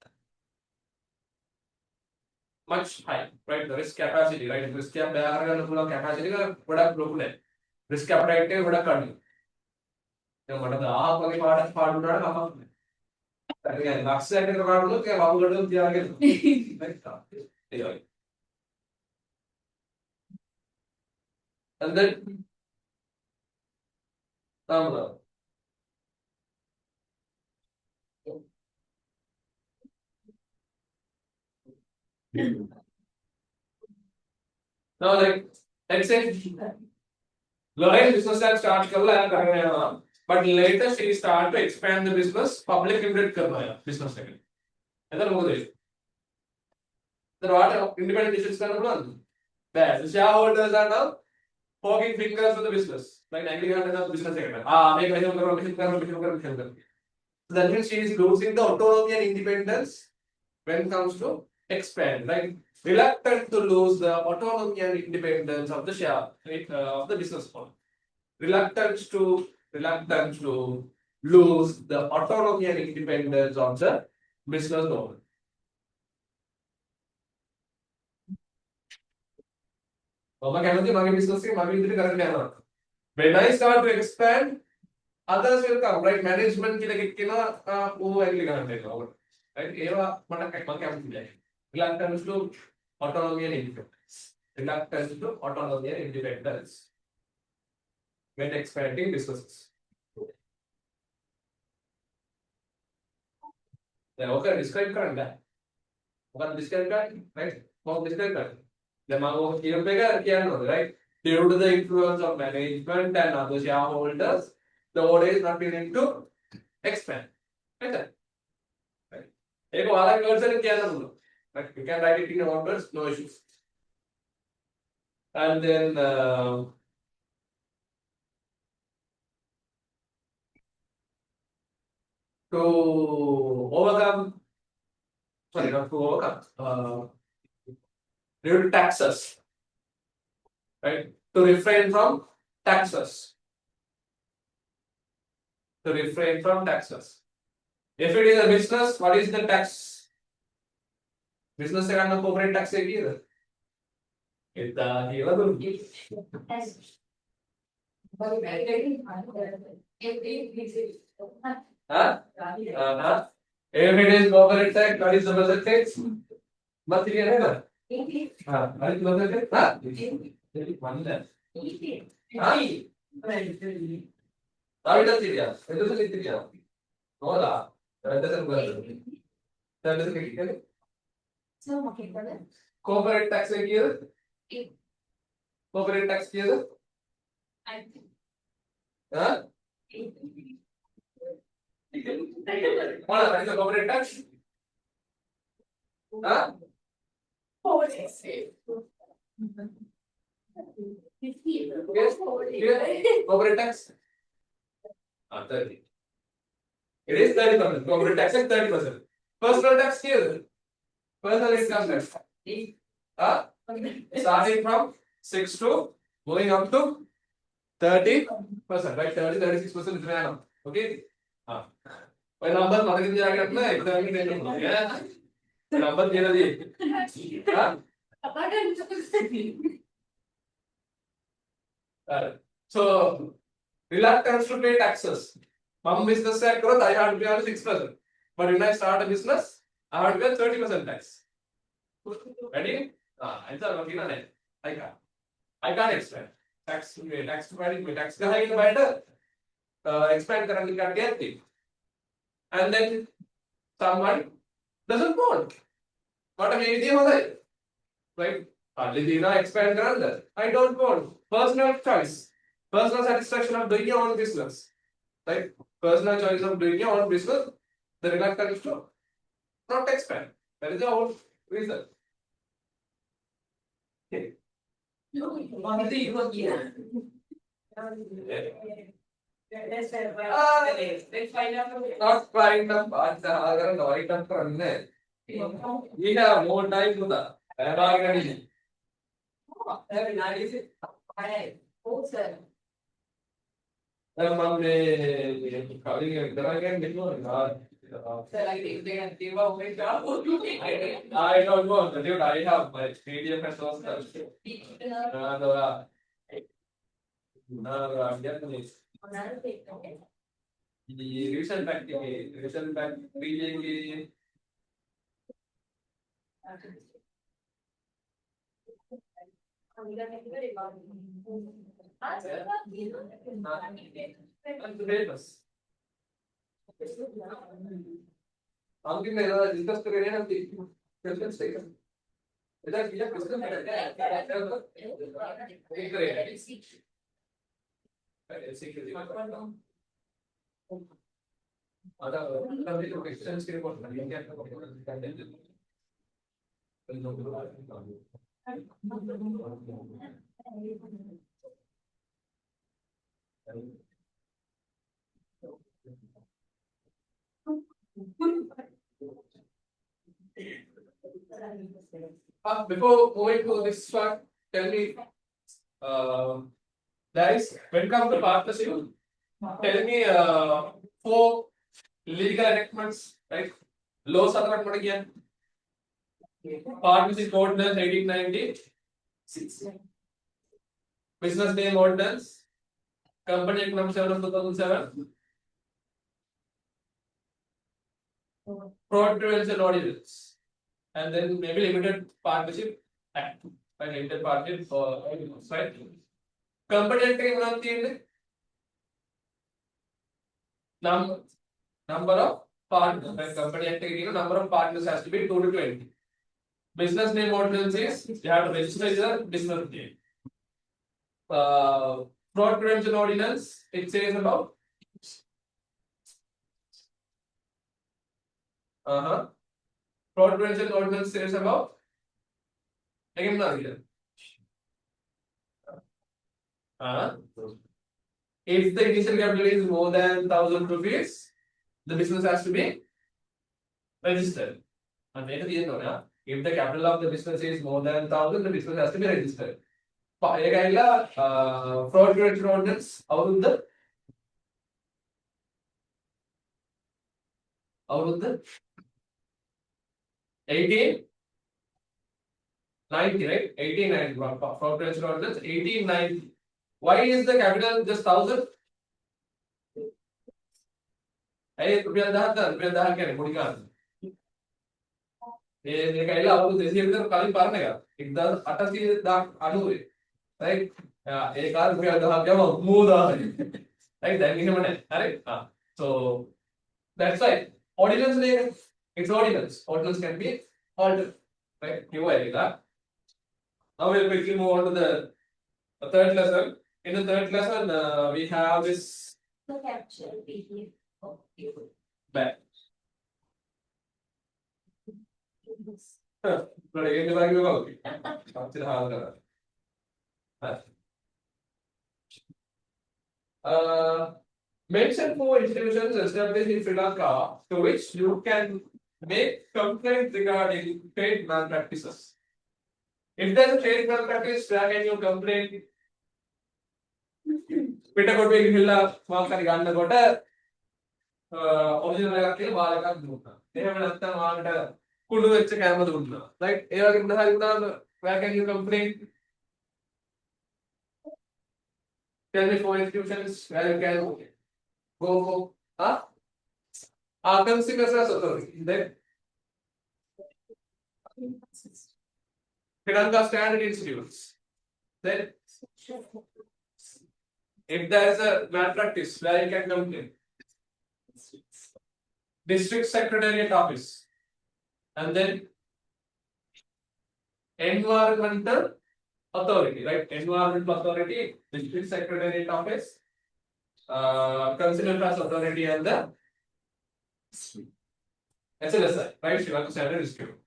much high, right? The risk capacity, right? Risk capacity risk appetite and then now, like, let's say Lorraine business had start but later she started to expand the business, public limited business second. And then what independent decisions can the shareholders are now poking fingers to the business. Like the business sector. So that means she is losing the autonomy and independence when it comes to expand. Like reluctant to lose the autonomy and independence of the share of the business model. Reluctant to lose the autonomy and independence of the business model. When I start to expand, others will come, right? Management right? Reluctance to autonomy and independence. Reluctance to autonomy and independence. when expanding businesses. Then okay, describe करना है describe कर right वो describe कर then मांगो here पे क्या होगा right due to the influence of management and other shareholders the order is not willing to expand right right एक वाला words है क्या ना right you can write it in your words no issues and then to overcome sorry not to overcome due to taxes right to refrain from taxes to refrain from taxes if it is a business what is the tax business से करना corporate tax है क्या इतना ही वाला तो हाँ हाँ if it is corporate tax what is the budget tax मत क्लियर है ना हाँ what is the budget tax हाँ वन है हाँ तारीख तिरिया itu sih tiria Hola, itu sih bukan itu sih kayak So, okay, brother. corporate tax है क्या corporate tax क्या I हाँ कौन है इसका corporate tax हाँ corporate tax 30 it is 30% corporate tax is 30% personal tax क्या personal income tax हाँ starting from 6 to going up to 30%, right? 36% is minimum. Okay? By number, मत कितने जाके रखना है? इतना भी नहीं रखना है। Number क्या दिए? हाँ? So, reluctance to pay taxes. हम business से करो, I have to pay only 6%. But when I start a business, I have to pay 30% tax. Ready? Answer working on it. I can't expand. Tax providing tax का better expand करने का क्या थी and then someone doesn't want what a idea होता है right hardly देना expand करना I don't want personal choice personal satisfaction of doing your own business right personal choice of doing your own business the reluctance to not expand that is the whole reason okay not quite enough अगर North up करने ये है more time होता है बात करनी हमने खाली इतना क्या निकलो यार I don't know dude I have my PDF and all stuff definitely the recent back reading famous हम कितने ज़्यादा डिस्कस कर रहे हैं हम क्वेश्चन सही है इधर किया क्वेश्चन एक रहे हैं ada nanti itu extension sih buat kalian kan before moving to this one, tell me, guys, when it comes to partnership, tell me 4 legal enactments, right? Laws are not again. Partnership Ordinance 1896, Business Name Ordinance, Company Act number 7 of 2007, Fraud Prevention Ordinance, and then maybe Limited Partnership Act by limited partnership right? Company Act के बनाती है number of partners. When company activity, number of partners has to be 2 to 20. Business name ordinance is you have to register your business name. Fraud prevention ordinance, it says about fraud prevention ordinance says about again if the initial capital is more than 1,000 rupees, the business has to be registered. And if the capital of the business is more than 1,000, the business has to be registered. Fraud prevention ordinance out of the 1890, right? 1890 fraud prevention ordinance 1890. Why is the capital just 1,000? रुपया 10,000 क्या मुड़ी का ये कहीं ला वो देशी अभी तो काली पार नहीं का एकदम 88 दाग आलू है राइट एक आध रुपया 10,000 क्या वो मूदा राइट दैनिक है मने अरे हाँ so that's why ordinance नहीं it's ordinance can be altered right क्यों आएगा now we'll quickly move on to the third lesson. In the third lesson we have this The capture PDF of you. back but again the value of mention 4 institutions established in Sri Lanka to which you can make complaints regarding trade malpractices. If there is a trade malpractice, where can you complain? පිටකොටුවේ ගිහිල්ලා mark හරි ගන්නකොට original එකක් කියලා bar එකක් දුන්නා. එහෙම නැත්නම් ආකට කුඩු වෙච්ච කැම දුන්නා. රයිට් ඒ වගේ මොන හරි වුණාම where can you complain? Tell me 4 institutions where you can go for consumer authority. Then Sri Lanka Standard Institutes. Then if there is a malpractice, where you can complain? District Secretariat Office. And then Environmental Authority, right? Environmental Authority, District Secretariat Office, Consumer Affairs Authority, and the SLSI, right? Sri Lanka Standard Institute.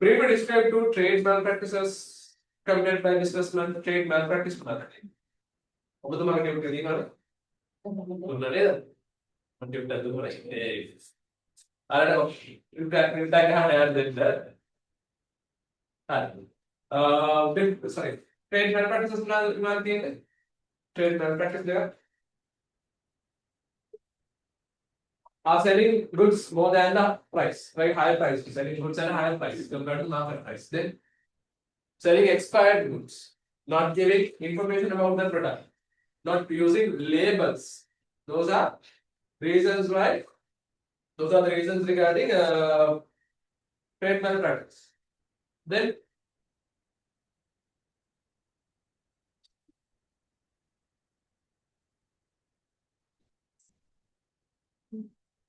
Briefly describe 2 trade malpractices committed by businessmen. Trade malpractice ඔබතුමාගේ tute එක දිනනවද? දුන්නා නේද? මම tute එක දුන්නා. අරට tute එක ගහන්න යන්න දෙන්න. හරි. sorry. Trade malpractices මොනවද තියෙන්නේ? Trade malpractice දෙක are selling goods more than the price, right? Higher price, selling goods at a higher price compared to market price. Then selling expired goods, not giving information about the product, not using labels. Those are reasons why. Those are the reasons regarding trade malpractice. Then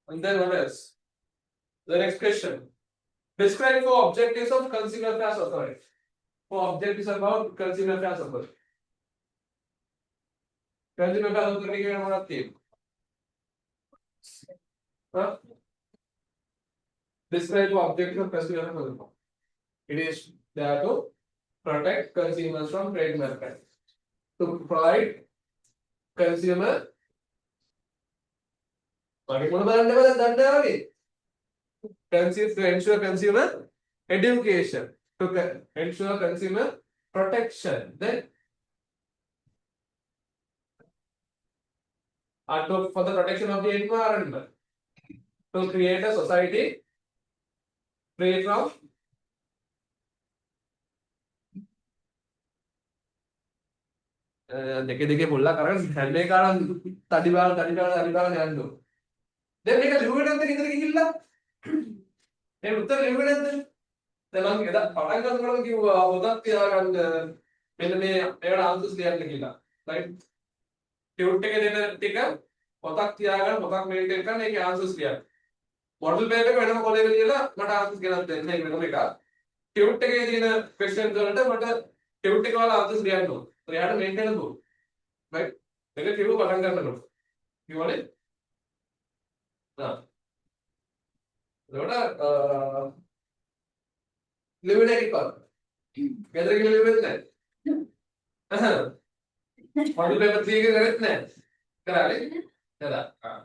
what else? The next question. Describe 4 objectives of Consumer Affairs Authority. 4 objectives about Consumer Affairs Authority. Consumer Affairs Authority के क्या मतलब Describe 4 objectives of Consumer Affairs Authority. It is there to protect consumers from trade malpractice, to provide consumer. To ensure consumer education, to ensure consumer protection, then for the protection of the environment, to create a society free from දෙකේ පොල්ලා කරන් හැම එකම තඩි බාන යන්න. දැන් මේක ලියුවේ නැද්ද ගෙදර ගිහිල්ලා? මේ උත්තර ලියුවේ නැද්ද? දැන් මම එදා පටන් ගන්නකොට කිව්වා පොතක් තියාගන්න මෙන්න මේ ඒකට ආන්සර්ස් ලියන්න කියලා. right? ටියුට් එකේ දෙන ටික පොතක් තියාගන්න පොතක් මේන්ටේන් කරන්න ඒකේ ආන්සර්ස් ලියන්න. මොඩල් පේපර් එක වෙනම කොලයක ලියලා මට ආන්සර්ස් ගෙනත් දෙන්න ඒක වෙනම එකක්. ටියුට් එකේ තියෙන ක්වෙස්චන්ස් වලට මට ටියුට් එක වල ආන්සර්ස් ලියන්න ඕන. එයාට මේන්ටේන් කරන්න ඕන. right? මේක කිව්ව පටන් ගන්නකොට. කිව්වනේ? එතකොට ලිවින එක ඉක්වල. ගෙදර ගිහලා ලිවෙන්නේ නැහැ. මොඩල් පේපර් 3 එක කරෙත් නැහැ. කරානේ? කරා.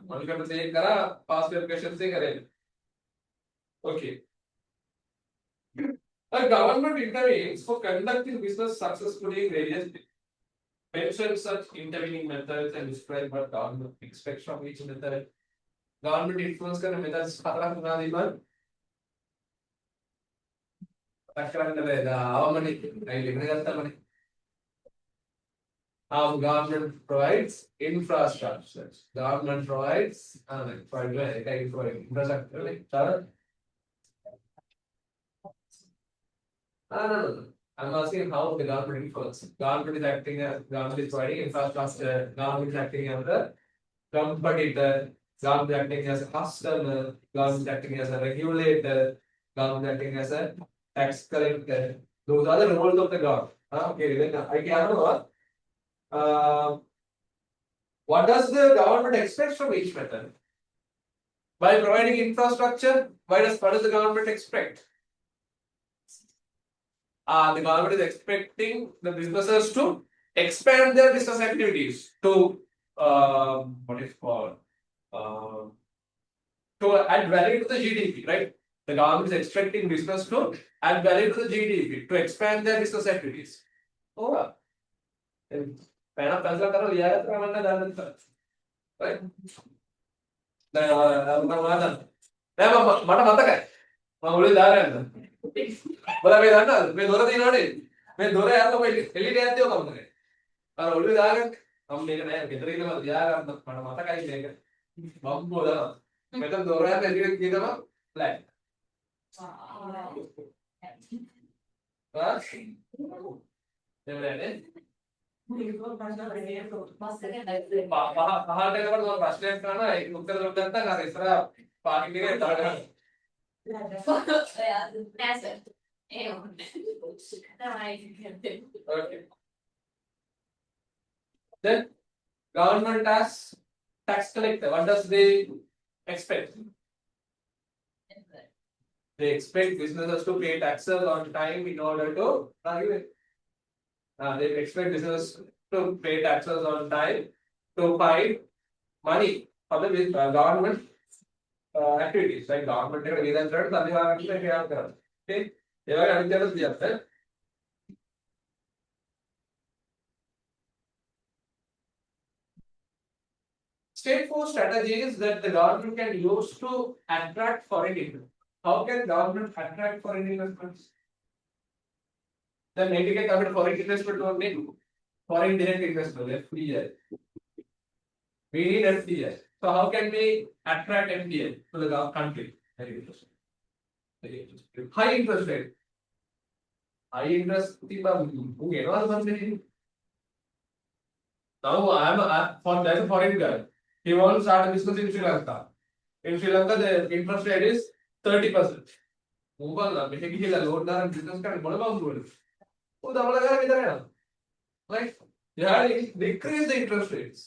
මොඩල් පේපර් 3 එක කරා පාස් පේපර් ක්වෙස්චන්ස් එක කරේ. Okay. A government intervenes for conducting business successfully in various mention such intervening methods and describe what government expects from each method. Government influence करने methods हतरा सुना दी बार अक्करण रहेगा आवमनी नहीं लिखने जाता money how government provides infrastructure government provides infrastructure like cara no I'm asking how the government influence government is acting as government is providing infrastructure government is acting as the competitor government acting as a customer government acting as a regulator government acting as a tax collector those are the roles of the government okay then I can know what does the government expect from each method by providing infrastructure what does the government expect the government is expecting the businesses to expand their business activities to what is called to add value to the GDP, right? The government is expecting business to add value to the GDP to expand their business activities. Oh, पैना फैसला करो लिया है तो मैंने डाल दिया, right? नहीं माता माता क्या? मैं बोले जा रहे हैं ना, बोला मैं जाना, मैं दौरा दिन आने, मैं दौरा यार तो मैं एलिट आते हो कम करे, और बोले जा रहे हैं, हम लेकर आए, किधर ही ना यार माता का ही लेकर, बाबू बोला, मैं तो दौरा यार एलिट किया था ना, फ्लैट, बस, ये बोले बाहर के बाद वो राष्ट्रीय करना है उत्तर दक्षिण तक आगे इस तरह पानी के तड़का okay then government as tax collector what does they expect they expect businesses to pay taxes on time in order to they expect business to pay taxes on time to find money for the government activities. Like government के लिए इधर तभी वाला किसी क्या कर, ठीक? ये वाला अभी क्या दिया है? State force strategies that the government can use to attract foreign investment. How can government attract foreign investments? Then indicate government foreign investment only foreign direct investment FDI. We need FDI. So how can we attract FDI to the country? Very interesting. Very interesting. High interest rate. High interest now there's a foreign guy. He wants to start a business in Sri Lanka. In Sri Lanka the interest rate is 30%. Mobile na mehe ki loan na business ka bada bound वो double लगा किधर है like you have to decrease the interest rates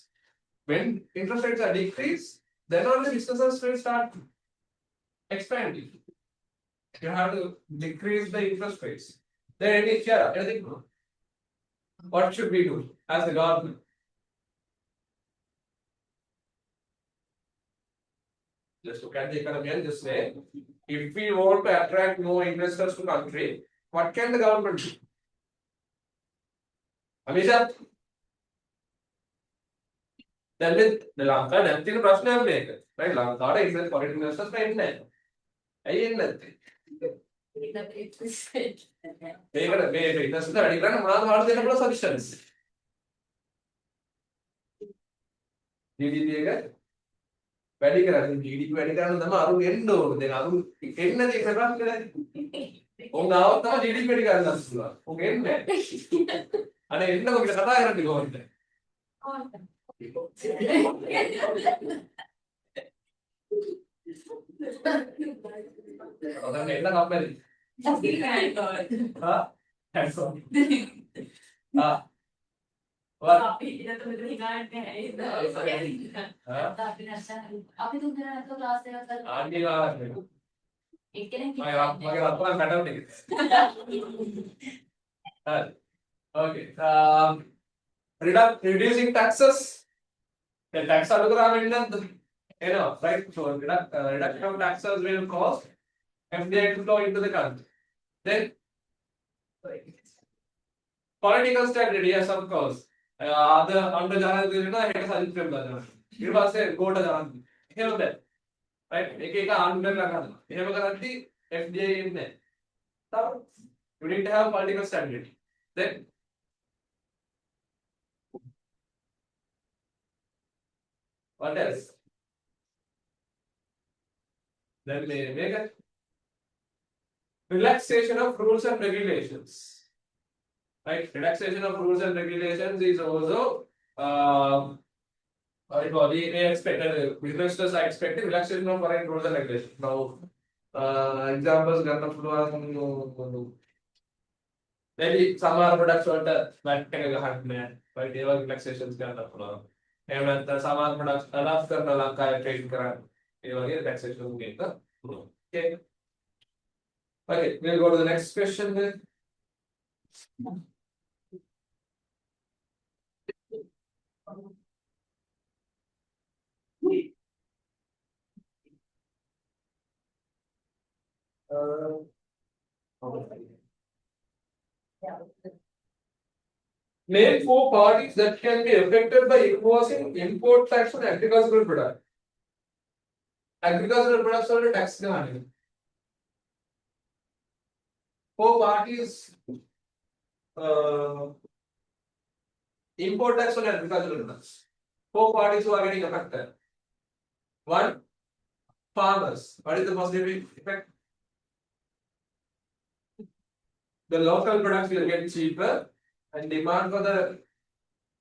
when interest rates are decreased then only businesses will start expanding you have to decrease the interest rates then anything what should we do as the government just look at the economy and just say if we want to attract more investors to country what can the government do हमेशा then with the Lanka then तीन प्रश्न है अपने right Lanka रे invest foreign investors में इन्ने है ये इन्ने මේකට මේ ඉන්වස්ටර්ස් වැඩි කරන්න මොනවද මාර්ග දෙන්න පුළුවන් සජෙෂන්ස් GDP එක වැඩි කරන්න GDP වැඩි කරන්න තමයි අරු එන්න ඕනේ දැන් අරු එන්න දෙයක් ප්‍රශ්න නැහැ උන් ආවොත් තමයි GDP වැඩි කරන්න පුළුවන් උන් එන්නේ අනේ එන්නකො කියලා කතා කරන්නේ කොහොමද അതാണ് എല്ലാ company Okay. Reducing taxes. The tax right? So reduction of taxes will cause FDI to flow into the country. Then political stability, yes, of course. Other under Jana, it has it was a go to Jana. Here that. Right? Make under Lagan. Here was the FDI in there. So you need to have political stability. Then what else? Then make a relaxation of rules and regulations. Right? Relaxation of rules and regulations is also we expected investors are expecting relaxation of foreign rules and regulations. Now examples maybe some are products what that right? They were relaxations and some are products enough trade relaxation okay. Okay, we'll go to the next question then. Name 4 parties that can be affected by imposing import tax on agricultural products. Agricultural products are tax. 4 parties import tax on agricultural products. 4 parties who are getting affected. 1. Farmers. What is the positive effect? The local products will get cheaper and demand for the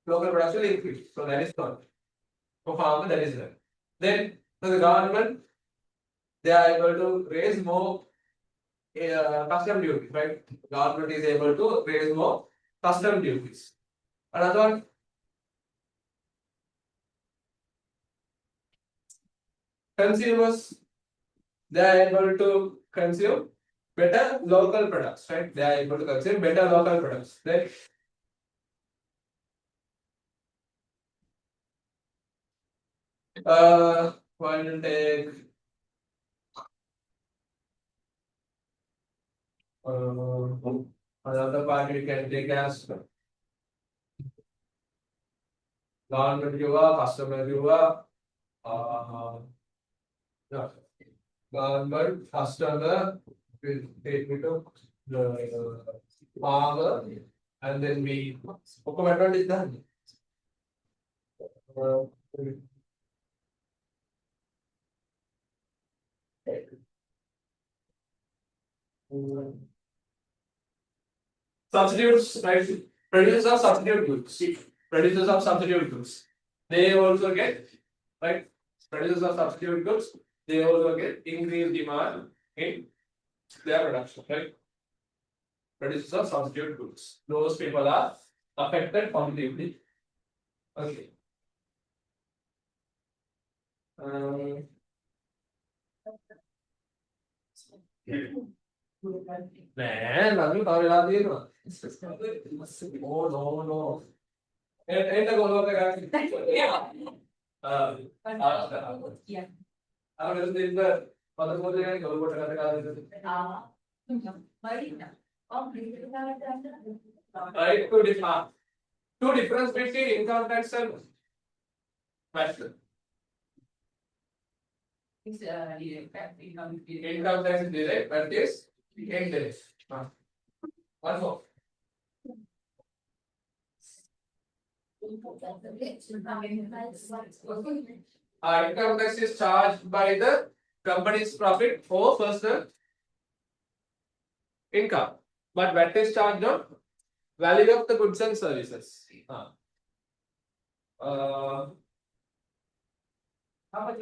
local products will increase. So that is not. For farmers, that is right. Then for the government, they are able to raise more custom duties, right? Government is able to raise more custom duties. Another one, consumers, they are able to consume better local products, right? They are able to consume better local products. Then one will take another part you can take as government customer yeah. Government customer will take me to the farmer and then we what is done. Substitutes, right? Producers of substitute goods. Producers of substitute goods. They also get, right? Producers of substitute goods, they also get increased demand in their production, right? Producers of substitute goods. Those people are affected positively. Okay. Man, I'm not Oh no. And the goal of the Yeah. I don't know the other goal of the right to two difference between income tax and VAT. Income tax is direct, VAT is indirect. One more. Income tax is charged by the company's profit for personal income, but VAT is charged on value of the goods and services. How much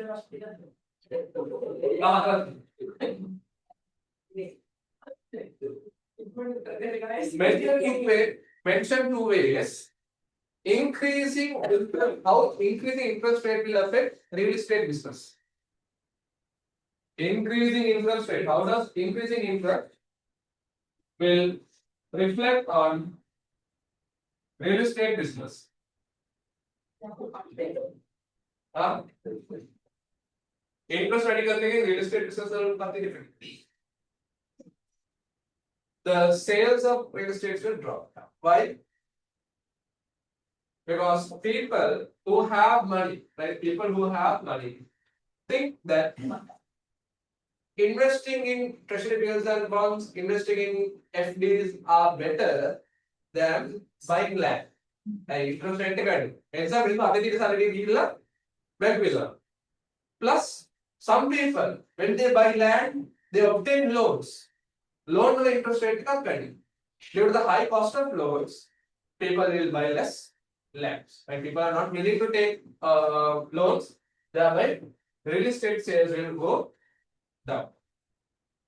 mention two ways. How increasing interest rate will affect real estate business. Increasing interest rate. How does increasing interest will reflect on real estate business? हाँ? Interest rate करने के real estate business और काफी different. The sales of real estate will drop. Why? Because people who have money, right? People who have money think that investing in treasury bills and bonds, investing in FDs are better than buying land. Interest rate കാര്യം. Example, ഇപ്പൊ അതിന്റെ salary വീട്ടില്ല, back villa. Plus, some people, when they buy land, they obtain loans. Loan with interest rate company. Due to the high cost of loans, people will buy less lands. When people are not willing to take loans, thereby real estate sales will go down.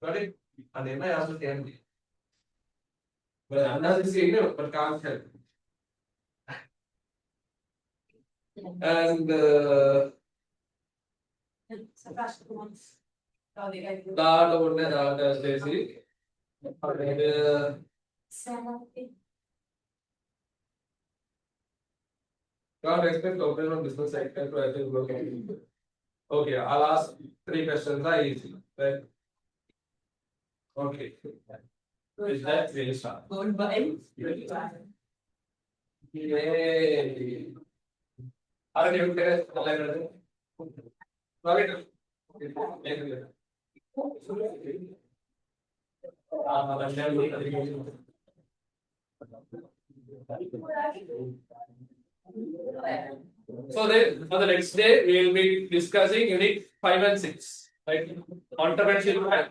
Got it? And then I also tell you. But I'm not saying no, but can't help. And that one that Stacy. Can't expect open on business sector to actually work. Okay, I'll ask 3 questions. Are easy, right? Okay. Is that really start? Yay! Are you okay? So then for the next day we will be discussing unit 5 and 6, right? Entrepreneurship and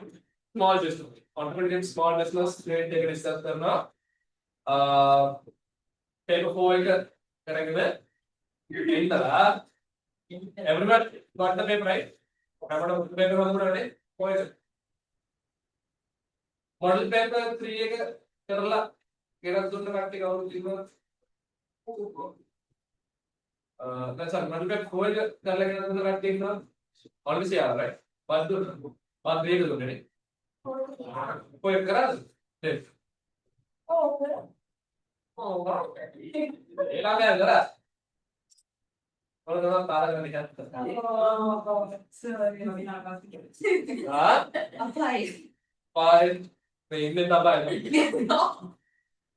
small business. Entrepreneurship and small business we will take a discussion now. Paper 4 correct. Everyone got the paper, right? Model paper 3 Kerala. That's all. Model paper 4 Kerala. Always yeah, right? What do? What grade is it? 4 Kerala. Oh, Five.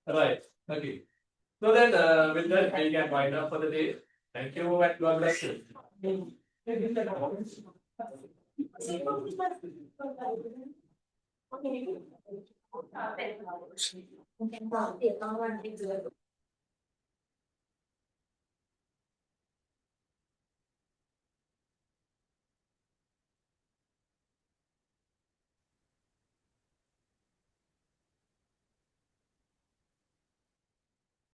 Right. Okay. So then, with that, we can wind up for the day. Thank you and God bless you.